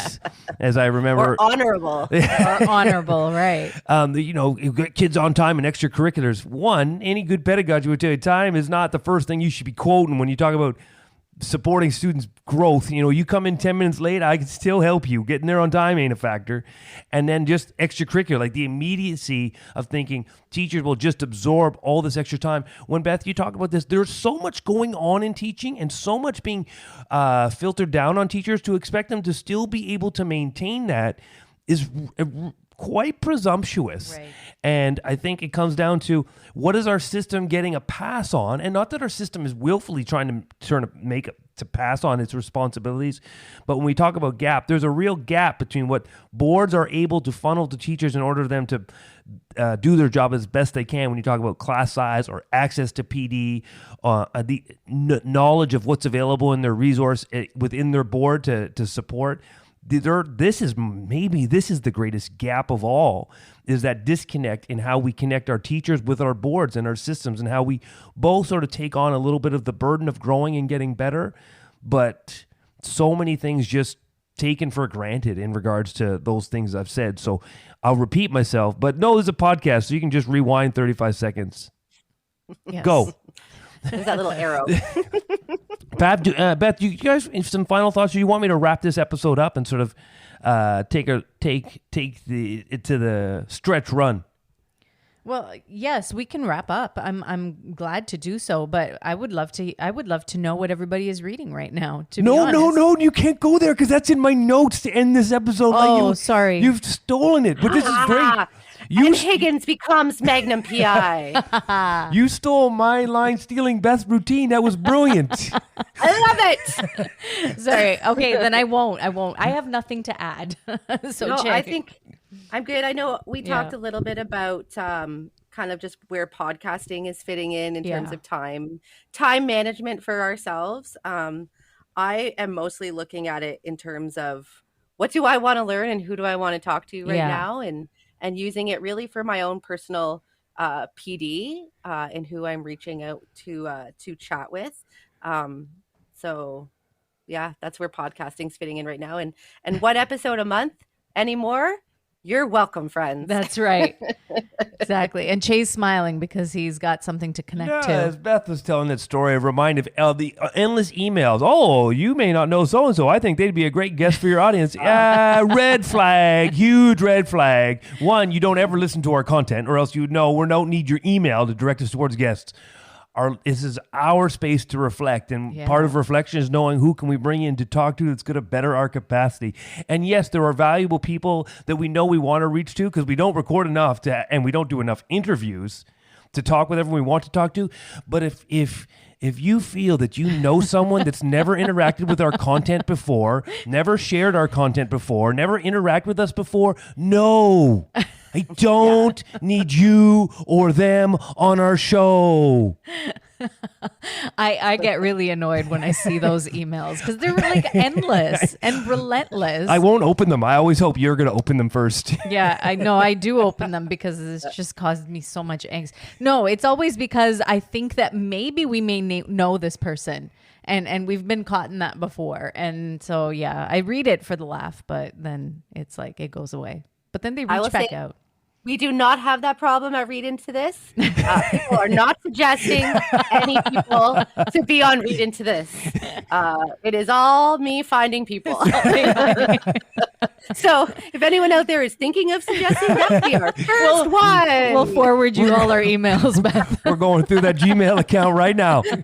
as I remember... Or honorable. Or honorable, right. You get kids on time and extracurriculars. One, any good pedagogy would tell you time is not the first thing you should be quoting when you talk about supporting students' growth. You come in 10 minutes late, I can still help you. Getting there on time ain't a factor. And then just extracurricular, like the immediacy of thinking teachers will just absorb all this extra time. When, Beth, you talk about this, there's so much going on in teaching and so much being filtered down on teachers. To expect them to still be able to maintain that is quite presumptuous. Right. And I think it comes down to, what is our system getting a pass on? And not that our system is willfully trying to pass on its responsibilities, but when we talk about gap, there's a real gap between what boards are able to funnel to teachers in order for them to do their job as best they can. When you talk about class size or access to PD, the knowledge of what's available in their resource within their board to support. This is the greatest gap of all, is that disconnect in how we connect our teachers with our boards and our systems, and how we both sort of take on a little bit of the burden of growing and getting better, but so many things just taken for granted in regards to those things I've said. So I'll repeat myself, but no, this is a podcast, so you can just rewind 35 seconds. Yes. Go. There's that little arrow. Beth, you guys have some final thoughts? Or you want me to wrap this episode up and sort of take it to the stretch run? Well, yes, we can wrap up. I'm glad to do so, but I would love to know what everybody is reading right now. No, you can't go there because that's in my notes to end this episode. Oh, sorry. You've stolen it, but this is great. And Higgins becomes Magnum PI. You stole my line stealing Beth's routine. That was brilliant. I love it. Sorry. Okay, then I won't. I have nothing to add. So I think I'm good. I know we talked a little bit about kind of just where podcasting is fitting in terms of time management for ourselves. I am mostly looking at it in terms of, what do I want to learn and who do I want to talk to right now, and and using it really for my own personal PD and who I'm reaching out to chat with. So yeah, that's where podcasting's fitting in right now. And one episode a month anymore, you're welcome, friends. That's right. Exactly. And Chey's smiling because he's got something to connect As to. Beth was telling that story, I reminded of the endless emails. Oh, you may not know so-and-so. I think they'd be a great guest for your audience. Red flag, huge red flag. One, you don't ever listen to our content, or else you know we don't need your email to direct us towards guests. This is our space to reflect, and part of reflection is knowing who can we bring in to talk to that's going to better our capacity. And yes, there are valuable people that we know we want to reach to because we don't record enough and we don't do enough interviews to talk with everyone we want to talk to. But if you feel that you know someone that's never interacted with our content before, never shared our content before, never interacted with us before, no. I don't need you or them on our show. I get really annoyed when I see those emails because they're like endless and relentless. I won't open them. I always hope you're going to open them first. Yeah, I know. I do open them because it's just caused me so much angst. No, it's always because I think that maybe we may know this person. And we've been caught in that before. And so, yeah, I read it for the laugh, but then it's like it goes away. But then they reach back out. We do not have that problem at Read Into This. People are not suggesting any people to be on Read Into This. It is all me finding people. So if anyone out there is thinking of suggesting, that would be our first one. We'll forward you all our emails, Beth. We're going through that Gmail account right now. Hey,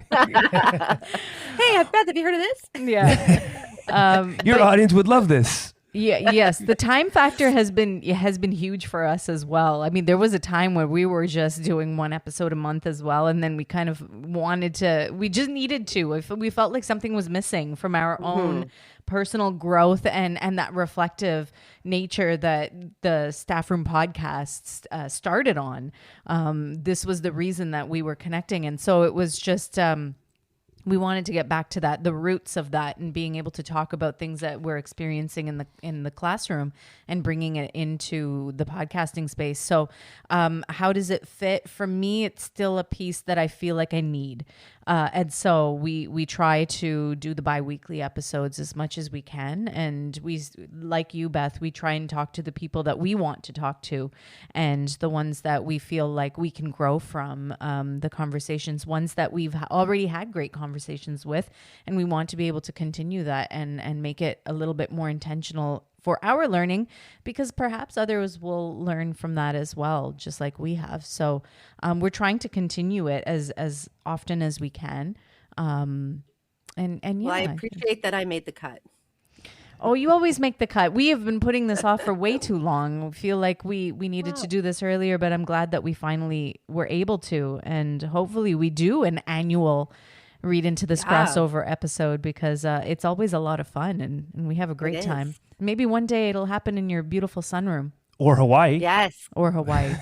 Beth, have you heard of this? Yeah. Your audience would love this. Yeah, yes. The time factor has been huge for us as well. I mean, there was a time where we were just doing one episode a month as well, and then we kind of we just needed to. If we felt like something was missing from our own personal growth and that reflective nature that the Staff Room podcasts started on. This was the reason that we were connecting, and so it was just. We wanted to get back to that, the roots of that, and being able to talk about things that we're experiencing in the classroom and bringing it into the podcasting space. So how does it fit? For me, it's still a piece that I feel like I need. And so we try to do the bi-weekly episodes as much as we can. And we, like you, Beth, we try and talk to the people that we want to talk to and the ones that we feel like we can grow from, the conversations, ones that we've already had great conversations with. And we want to be able to continue that and make it a little bit more intentional for our learning, because perhaps others will learn from that as well, just like we have. So we're trying to continue it as often as we can. And yeah, Well, I appreciate that I made the cut. Oh, you always make the cut. We have been putting this off for way too long. We feel like we needed to do this earlier, but I'm glad that we finally were able to. And hopefully we do an annual Read Into This crossover episode, because it's always a lot of fun and we have a great time. Maybe one day it'll happen in your beautiful sunroom. Or Hawaii. Yes. Or Hawaii.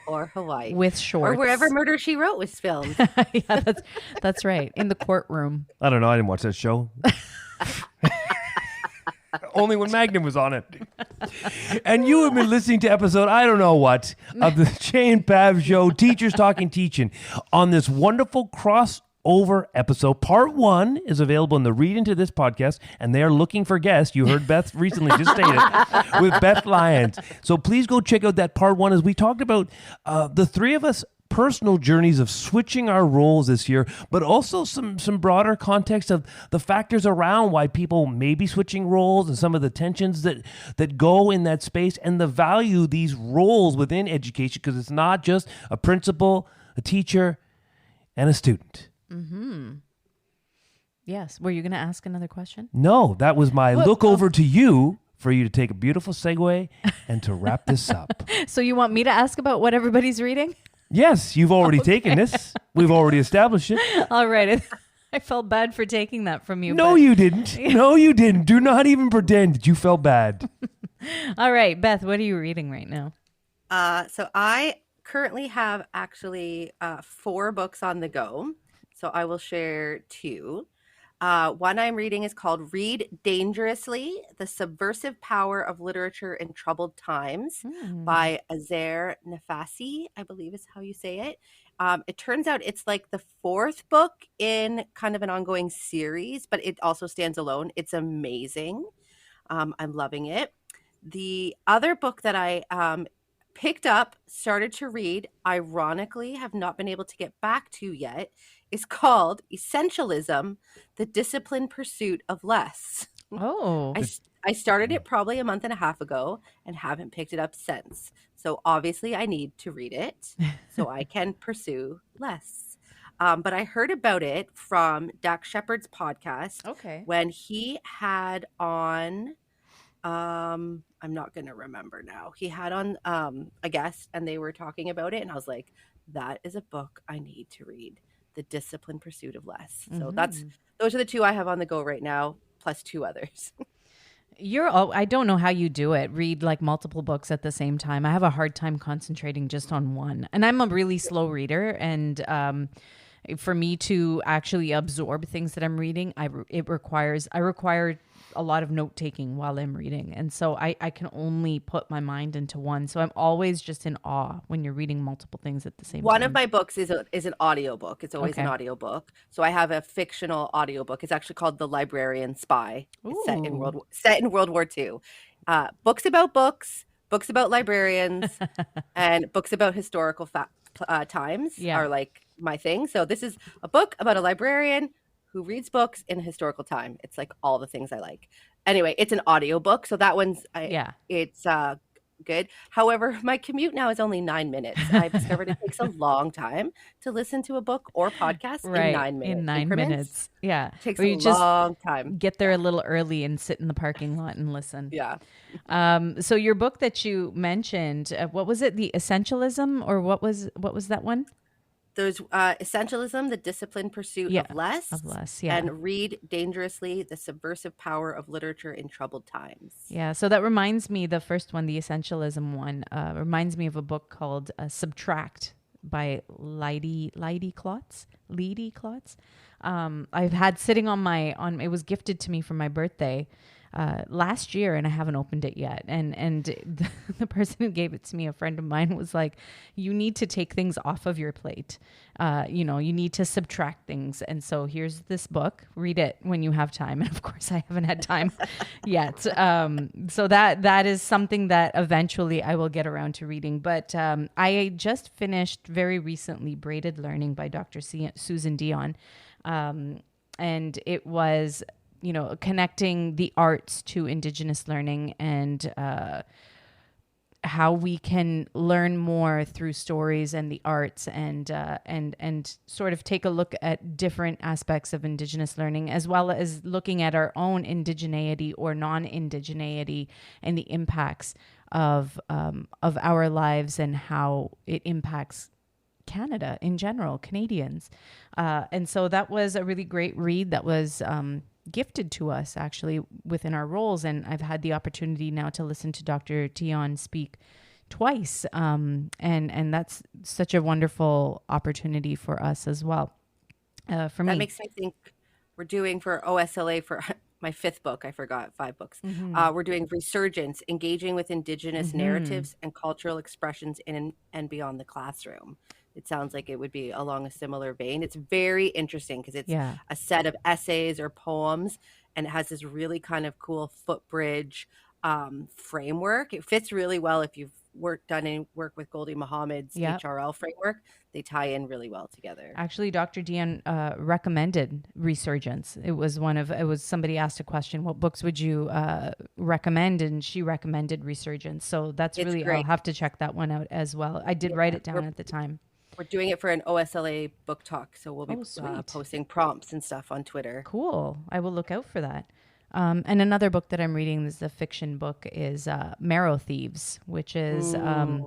Or Hawaii. With shorts. Or wherever Murder, She Wrote was filmed. Yeah, that's right. In the courtroom. I don't know. I didn't watch that show. Only when Magnum was on it. And you have been listening to episode, I don't know what, of the Chey and Pav Show, Teachers Talking Teaching, on this wonderful crossover episode. Part 1 is available in the Read Into This podcast, and they are looking for guests. You heard Beth recently just stated, with Beth Lyons. So please go check out that part 1 as we talked about the three of us personal journeys of switching our roles this year, but also some broader context of the factors around why people may be switching roles and some of the tensions that go in that space, and the value these roles within education, because it's not just a principal, a teacher, and a student. Mm-hmm. Yes. Were you going to ask another question? No, that was my look over to you for you to take a beautiful segue and to wrap this up. So you want me to ask about what everybody's reading? Yes, you've already taken this. We've already established it. All right. I felt bad for taking that from you. No, you didn't. No, you didn't. Do not even pretend that you felt bad. All right, Beth, what are you reading right now? So I currently have actually 4 books on the go. So I will share 2. One I'm reading is called Read Dangerously, The Subversive Power of Literature in Troubled Times by Azer Nafasi, I believe is how you say it. It turns out it's like the fourth book in kind of an ongoing series, but it also stands alone. It's amazing. I'm loving it. The other book that I picked up, started to read, ironically have not been able to get back to yet, is called Essentialism, The Disciplined Pursuit of Less. Oh, I started it probably a month and a half ago and haven't picked it up since. So obviously I need to read it so I can pursue less. But I heard about it from Dak Shepard's podcast okay. when he had on I'm not going to remember now. He had on a guest and they were talking about it and I was like, that is a book I need to read, The Disciplined Pursuit of Less. So those are the two I have on the go right now, plus two others. I don't know how you do it. Read like multiple books at the same time. I have a hard time concentrating just on one. And I'm a really slow reader, and for me to actually absorb things that I'm reading, I require a lot of note taking while I'm reading. And so I can only put my mind into one. So I'm always just in awe when you're reading multiple things at the same time. One of my books is an audiobook. It's always an audiobook. So I have a fictional audiobook. It's actually called The Librarian Spy. It's set in World War II. Books about librarians, and books about historical times are like my thing. So this is a book about a librarian who reads books in a historical time. It's like all the things I like. Anyway, it's an audiobook. So that one's, it's good. However, my commute now is only 9 minutes. I've discovered it takes a long time to listen to a book or podcast in 9 minutes. In 9 minutes. Yeah. It takes a long time. Get there a little early and sit in the parking lot and listen. Yeah. So your book that you mentioned, what was it? The Essentialism, or what was that one? There's Essentialism, The Disciplined Pursuit of Less. And Read Dangerously, The Subversive Power of Literature in Troubled Times. Yeah, so that reminds me, the first one, the Essentialism one, reminds me of a book called Subtract by Leidy Klotz. I've had sitting on it was gifted to me for my birthday last year, and I haven't opened it yet. And the person who gave it to me, a friend of mine, was like, you need to take things off of your plate. You need to subtract things. And so here's this book, read it when you have time. And of course I haven't had time yet. So that is something that eventually I will get around to reading. But I just finished very recently Braided Learning by Dr. Susan Dion. And it was, connecting the arts to Indigenous learning, and how we can learn more through stories and the arts, and sort of take a look at different aspects of Indigenous learning, as well as looking at our own indigeneity or non-indigeneity and the impacts of our lives and how it impacts Canada in general, Canadians. And so that was a really great read that was gifted to us actually within our roles. And I've had the opportunity now to listen to Dr. Dion speak twice. And that's such a wonderful opportunity for us as well. For me, that makes me think we're doing for OSLA for my fifth book. I forgot 5 books. We're doing Resurgence, Engaging with Indigenous Narratives and Cultural Expressions in and Beyond the Classroom. It sounds like it would be along a similar vein. It's very interesting because it's a set of essays or poems, and it has this really kind of cool footbridge framework. It fits really well if you've done any work with Goldie Muhammad's HRL framework. They tie in really well together. Actually, Dr. Dion recommended Resurgence. It was somebody asked a question, what books would you recommend? And she recommended Resurgence. So that's really great. I'll have to check that one out as well. I did write it down at the time. We're doing it for an OSLA book talk, so we'll be posting prompts and stuff on Twitter. Cool. I will look out for that. And another book that I'm reading, this is a fiction book, is Marrow Thieves, which is a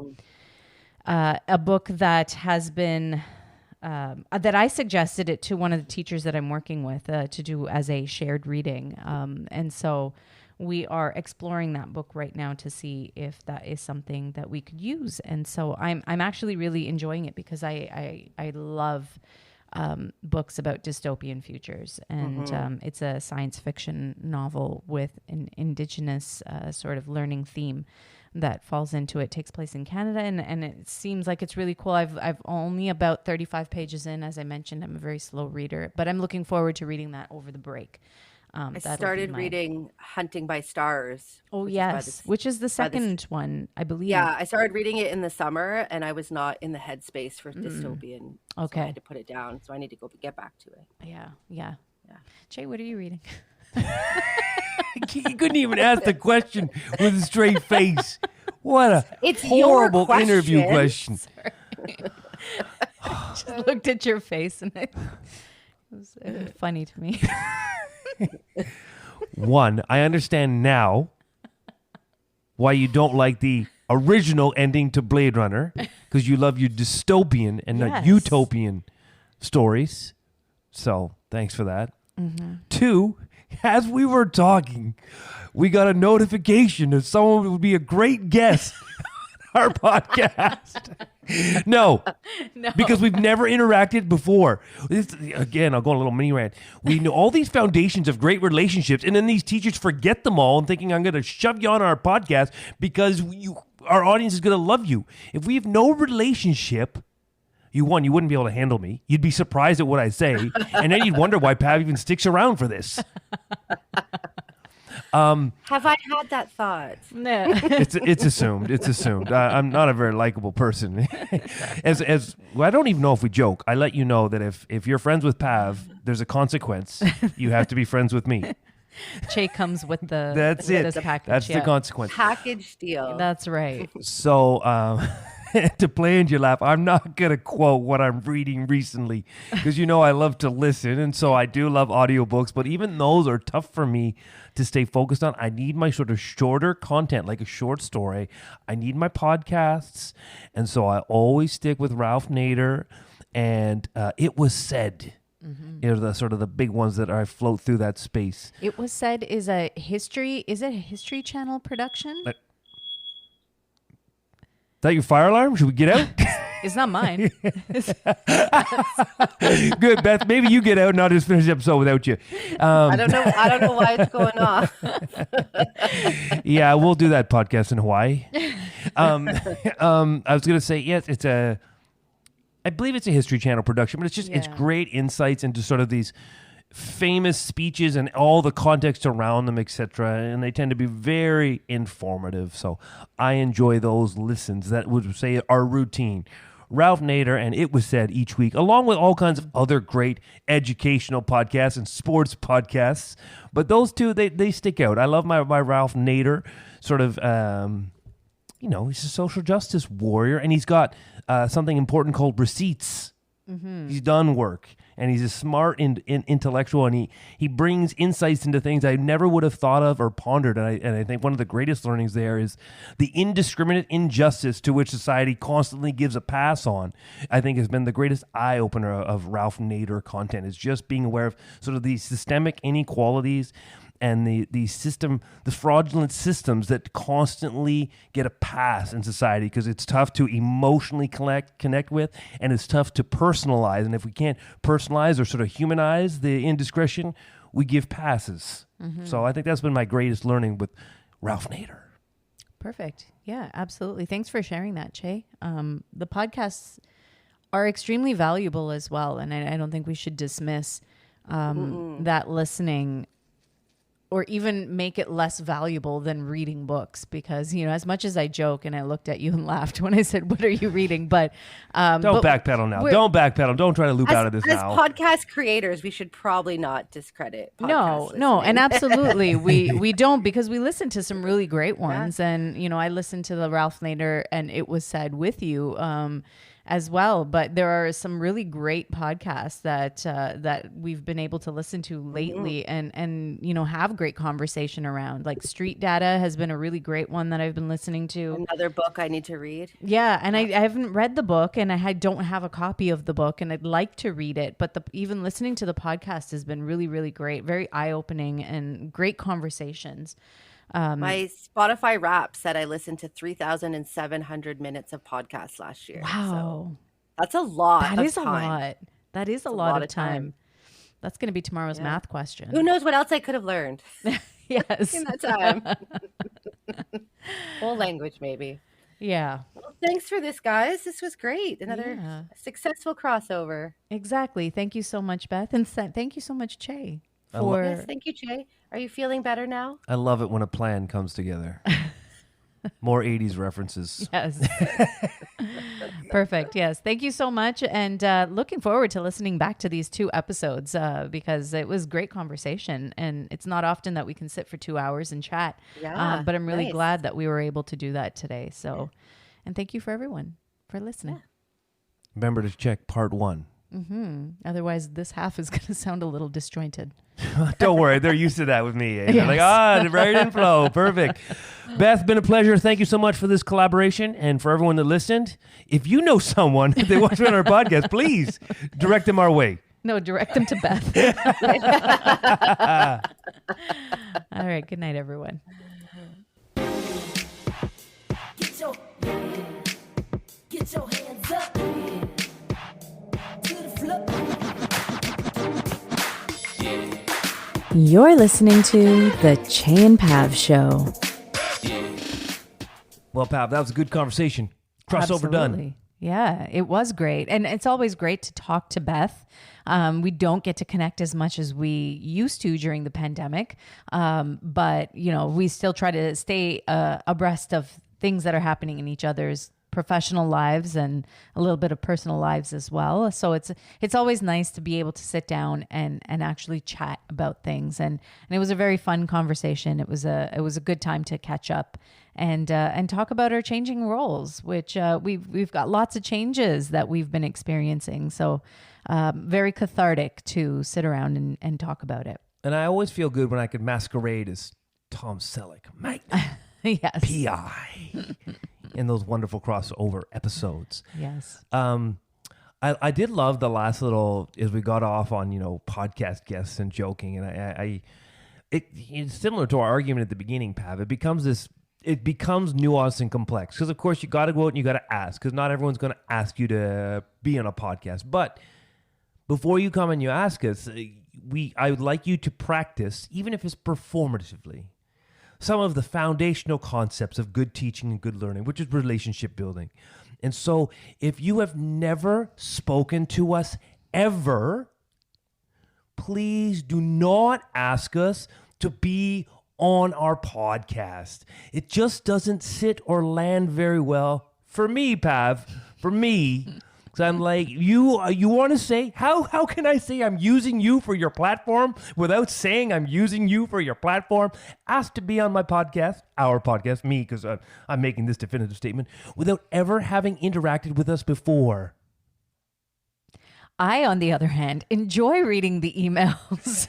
book that has been, that I suggested it to one of the teachers that I'm working with to do as a shared reading. And so we are exploring that book right now to see if that is something that we could use. And so I'm actually really enjoying it because I love books about dystopian futures. And it's a science fiction novel with an Indigenous sort of learning theme that falls into it. Takes place in Canada, and it seems like it's really cool. I've only about 35 pages in. As I mentioned, I'm a very slow reader, but I'm looking forward to reading that over the break. I started reading Hunting by Stars. Oh, yes, which is the second one, I believe. Yeah, I started reading it in the summer, and I was not in the headspace for dystopian. Okay. So I had to put it down, so I need to get back to it. Yeah. Chey, what are you reading? He couldn't even ask the question with a straight face. What a It's horrible your interview question. Just looked at your face, and it was funny to me. One, I understand now why you don't like the original ending to Blade Runner, because you love your dystopian and not utopian stories. So thanks for that. Two, as we were talking, we got a notification that someone would be a great guest on our podcast. No, because we've never interacted before. Again, I'll go on a little mini rant. We know all these foundations of great relationships, and then these teachers forget them all and thinking I'm going to shove you on our podcast because our audience is going to love you. If we have no relationship, you wouldn't be able to handle me. You'd be surprised at what I say, and then you'd wonder why Pav even sticks around for this. Have I had that thought? No. It's assumed. It's assumed. I'm not a very likable person. As well, I don't even know if we joke. I let you know that if you're friends with Pav, there's a consequence. You have to be friends with me. Chey comes with the That's it. package. That's the consequence. Package deal. That's right. So to play into your laugh, I'm not going to quote what I'm reading recently because I love to listen, and so I do love audiobooks, but even those are tough for me to stay focused on. I need my sort of shorter content, like a short story. I need my podcasts, and so I always stick with Ralph Nader and It Was Said. The sort of the big ones that I float through that space. It Was Said is a History Channel production? Is that your fire alarm? Should we get out? It's not mine. Good, Beth. Maybe you get out and I'll just finish the episode without you. I don't know why it's going off. Yeah, we'll do that podcast in Hawaii. I was going to say, yes, I believe it's a History Channel production, but it's great insights into sort of these famous speeches and all the context around them, etc. And they tend to be very informative. So I enjoy those listens. That would say are routine. Ralph Nader and It Was Said each week, along with all kinds of other great educational podcasts and sports podcasts. But those two, they stick out. I love my Ralph Nader sort of, he's a social justice warrior, and he's got something important called receipts. He's done work, and he's a smart intellectual, and he brings insights into things I never would have thought of or pondered. And I think one of the greatest learnings there is the indiscriminate injustice to which society constantly gives a pass on. I think has been the greatest eye opener of Ralph Nader content, is just being aware of sort of these systemic inequalities and the fraudulent systems that constantly get a pass in society because it's tough to emotionally connect with, and it's tough to personalize. And if we can't personalize or sort of humanize the indiscretion, we give passes. So I think that's been my greatest learning with Ralph Nader. Perfect. Yeah, absolutely. Thanks for sharing that, Chey. The podcasts are extremely valuable as well, and I don't think we should dismiss that listening or even make it less valuable than reading books, because, as much as I joke, and I looked at you and laughed when I said, what are you reading? But don't backpedal now. Don't backpedal. Don't try to loop out of this now. As podcast creators, we should probably not discredit podcasts. No. And absolutely. we don't, because we listen to some really great ones. Yeah. And, I listened to the Ralph Nader and It Was Said with you as well. But there are some really great podcasts that we've been able to listen to lately and have great conversation around. Like Street Data has been a really great one that I've been listening to. Another book I need to read. Yeah, and I haven't read the book, and I don't have a copy of the book, and I'd like to read it. But even listening to the podcast has been really, really great, very eye-opening, and great conversations. My Spotify Wrap said I listened to 3,700 minutes of podcasts last year. Wow. So that's a lot. That is a lot. That is a lot of time. That's going to be tomorrow's math question. Who knows what else I could have learned Yes. in that time? Whole language, maybe. Yeah. Well, thanks for this, guys. This was great. Another successful crossover. Exactly. Thank you so much, Beth. And thank you so much, Chey. For... Yes, thank you, Chey. Are you feeling better now? I love it when a plan comes together. More 80s references. Yes. Perfect. Yes. Thank you so much. And looking forward to listening back to these 2 episodes because it was great conversation. And it's not often that we can sit for 2 hours and chat. Yeah, but I'm really nice. glad that we were able to do that today. So, and thank you for everyone for listening. Remember to check part 1. Otherwise, this half is going to sound a little disjointed. Don't worry. They're used to that with me. They're like, right in flow. Perfect. Beth, been a pleasure. Thank you so much for this collaboration. And for everyone that listened, if you know someone that wants to run our podcast, please direct them our way. No, direct them to Beth. All right. Good night, everyone. Get your hands up to the floor. You're listening to the Chey and Pav Show. Well, Pav, that was a good conversation. Crossover done. Absolutely. Yeah, it was great. And it's always great to talk to Beth. We don't get to connect as much as we used to during the pandemic. But, we still try to stay abreast of things that are happening in each other's professional lives and a little bit of personal lives as well. So it's always nice to be able to sit down and actually chat about things. And it was a very fun conversation. It was a good time to catch up and talk about our changing roles, which we've got lots of changes that we've been experiencing. So very cathartic to sit around and talk about it. And I always feel good when I could masquerade as Tom Selleck, Mike, Yes. P.I. in those wonderful crossover episodes. Yes. I did love the last little, as we got off on, podcast guests and joking. And it's similar to our argument at the beginning, Pav. It becomes nuanced and complex. Because, of course, you got to go out and you got to ask. Because not everyone's going to ask you to be on a podcast. But before you come and you ask us, I would like you to practice, even if it's performatively, some of the foundational concepts of good teaching and good learning, which is relationship building. And so if you have never spoken to us ever, please do not ask us to be on our podcast. It just doesn't sit or land very well for me, Pav, for me. So I'm like, you want to say, how can I say I'm using you for your platform without saying I'm using you for your platform? Ask to be on my podcast, our podcast, me, because I'm making this definitive statement, without ever having interacted with us before. I, on the other hand, enjoy reading the emails.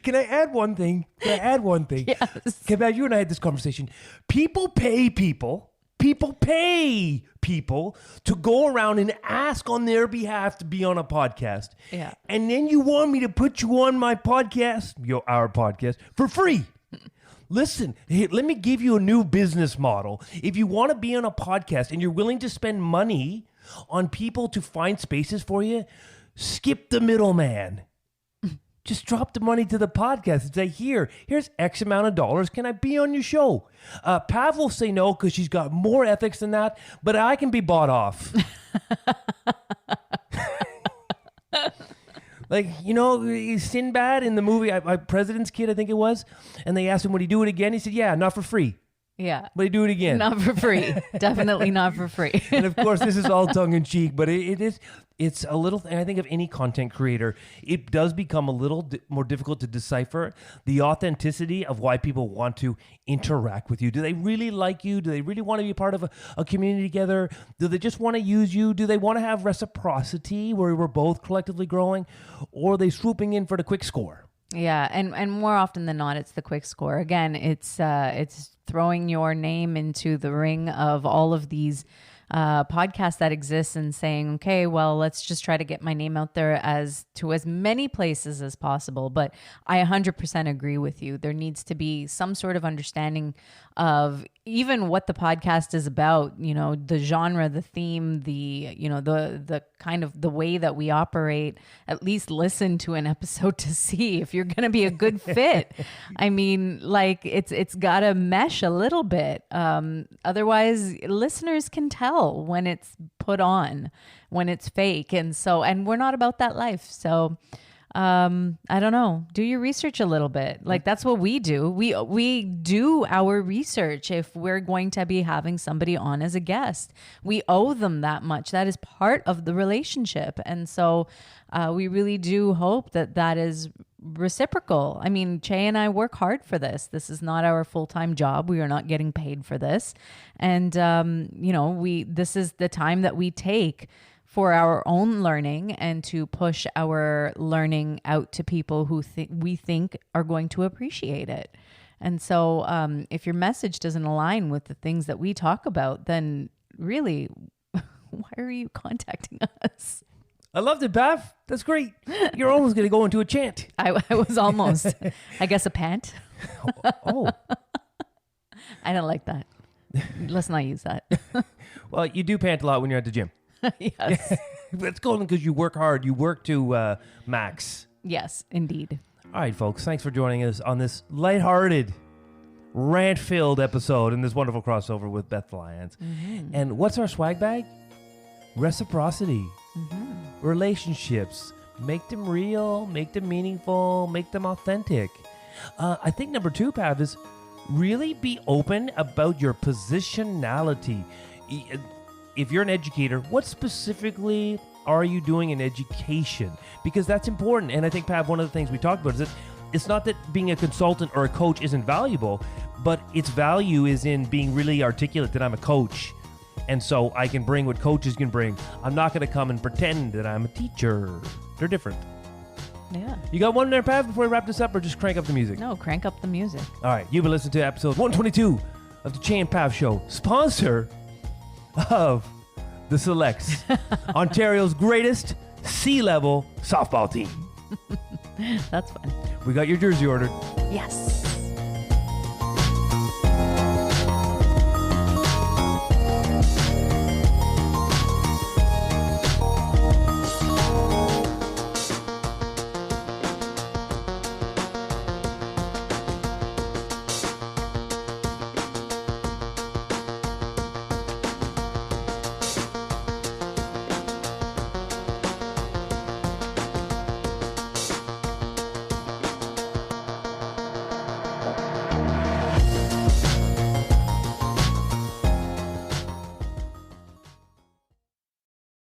Can I add one thing? Yes. Kev, you and I had this conversation. People pay people to go around and ask on their behalf to be on a podcast. Yeah. And then you want me to put you on my podcast, our podcast, for free. Listen, let me give you a new business model. If you want to be on a podcast and you're willing to spend money on people to find spaces for you, skip the middleman. Just drop the money to the podcast and say, here's X amount of dollars. Can I be on your show? Pav will say no because she's got more ethics than that, but I can be bought off. Like, Sinbad in the movie, President's Kid, I think it was, and they asked him, would he do it again? He said, yeah, not for free. Yeah. But he do it again. Not for free. Definitely not for free. And of course, this is all tongue in cheek, but it's a little, and I think of any content creator, it does become a little more difficult to decipher the authenticity of why people want to interact with you. Do they really like you? Do they really want to be part of a community together? Do they just want to use you? Do they want to have reciprocity where we're both collectively growing? Or are they swooping in for the quick score? Yeah, and more often than not, it's the quick score. Again, it's throwing your name into the ring of all of these podcast that exists and saying, okay, well, let's just try to get my name out there as many places as possible. But I 100% agree with you. There needs to be some sort of understanding of even what the podcast is about, the genre, the theme, the kind of the way that we operate. At least listen to an episode to see if you're going to be a good fit. I mean, like it's got to mesh a little bit. Otherwise, listeners can tell when it's put on, when it's fake. And we're not about that life. So I don't know. Do your research a little bit. Like that's what we do. We do our research if we're going to be having somebody on as a guest. We owe them that much. That is part of the relationship. And so we really do hope that is reciprocal. I mean, Chey and I work hard for this. This is not our full-time job. We are not getting paid for this. And, this is the time that we take for our own learning and to push our learning out to people who we think are going to appreciate it. And so if your message doesn't align with the things that we talk about, then really, why are you contacting us? I loved it, Pav. That's great. You're almost going to go into a chant. I was almost, I guess, a pant. Oh. I don't like that. Let's not use that. Well, you do pant a lot when you're at the gym. Yes. That's cool because you work hard. You work to max. Yes, indeed. All right, folks. Thanks for joining us on this lighthearted, rant-filled episode in this wonderful crossover with Beth Lyons. Mm-hmm. And what's our swag bag? Reciprocity. Mm-hmm. Relationships. Make them real. Make them meaningful. Make them authentic. I think number 2, Pav, is really be open about your positionality. If you're an educator, what specifically are you doing in education? Because that's important. And I think, Pav, one of the things we talked about is that it's not that being a consultant or a coach isn't valuable, but its value is in being really articulate that I'm a coach. And so I can bring what coaches can bring. I'm not going to come and pretend that I'm a teacher. They're different. Yeah. You got one there, Pav, before we wrap this up, or just crank up the music? No, crank up the music. All right. You've been listening to episode 122 of the Chey and Pav Show, sponsor of the Selects, Ontario's greatest C-level softball team. That's fun. We got your jersey ordered. Yes.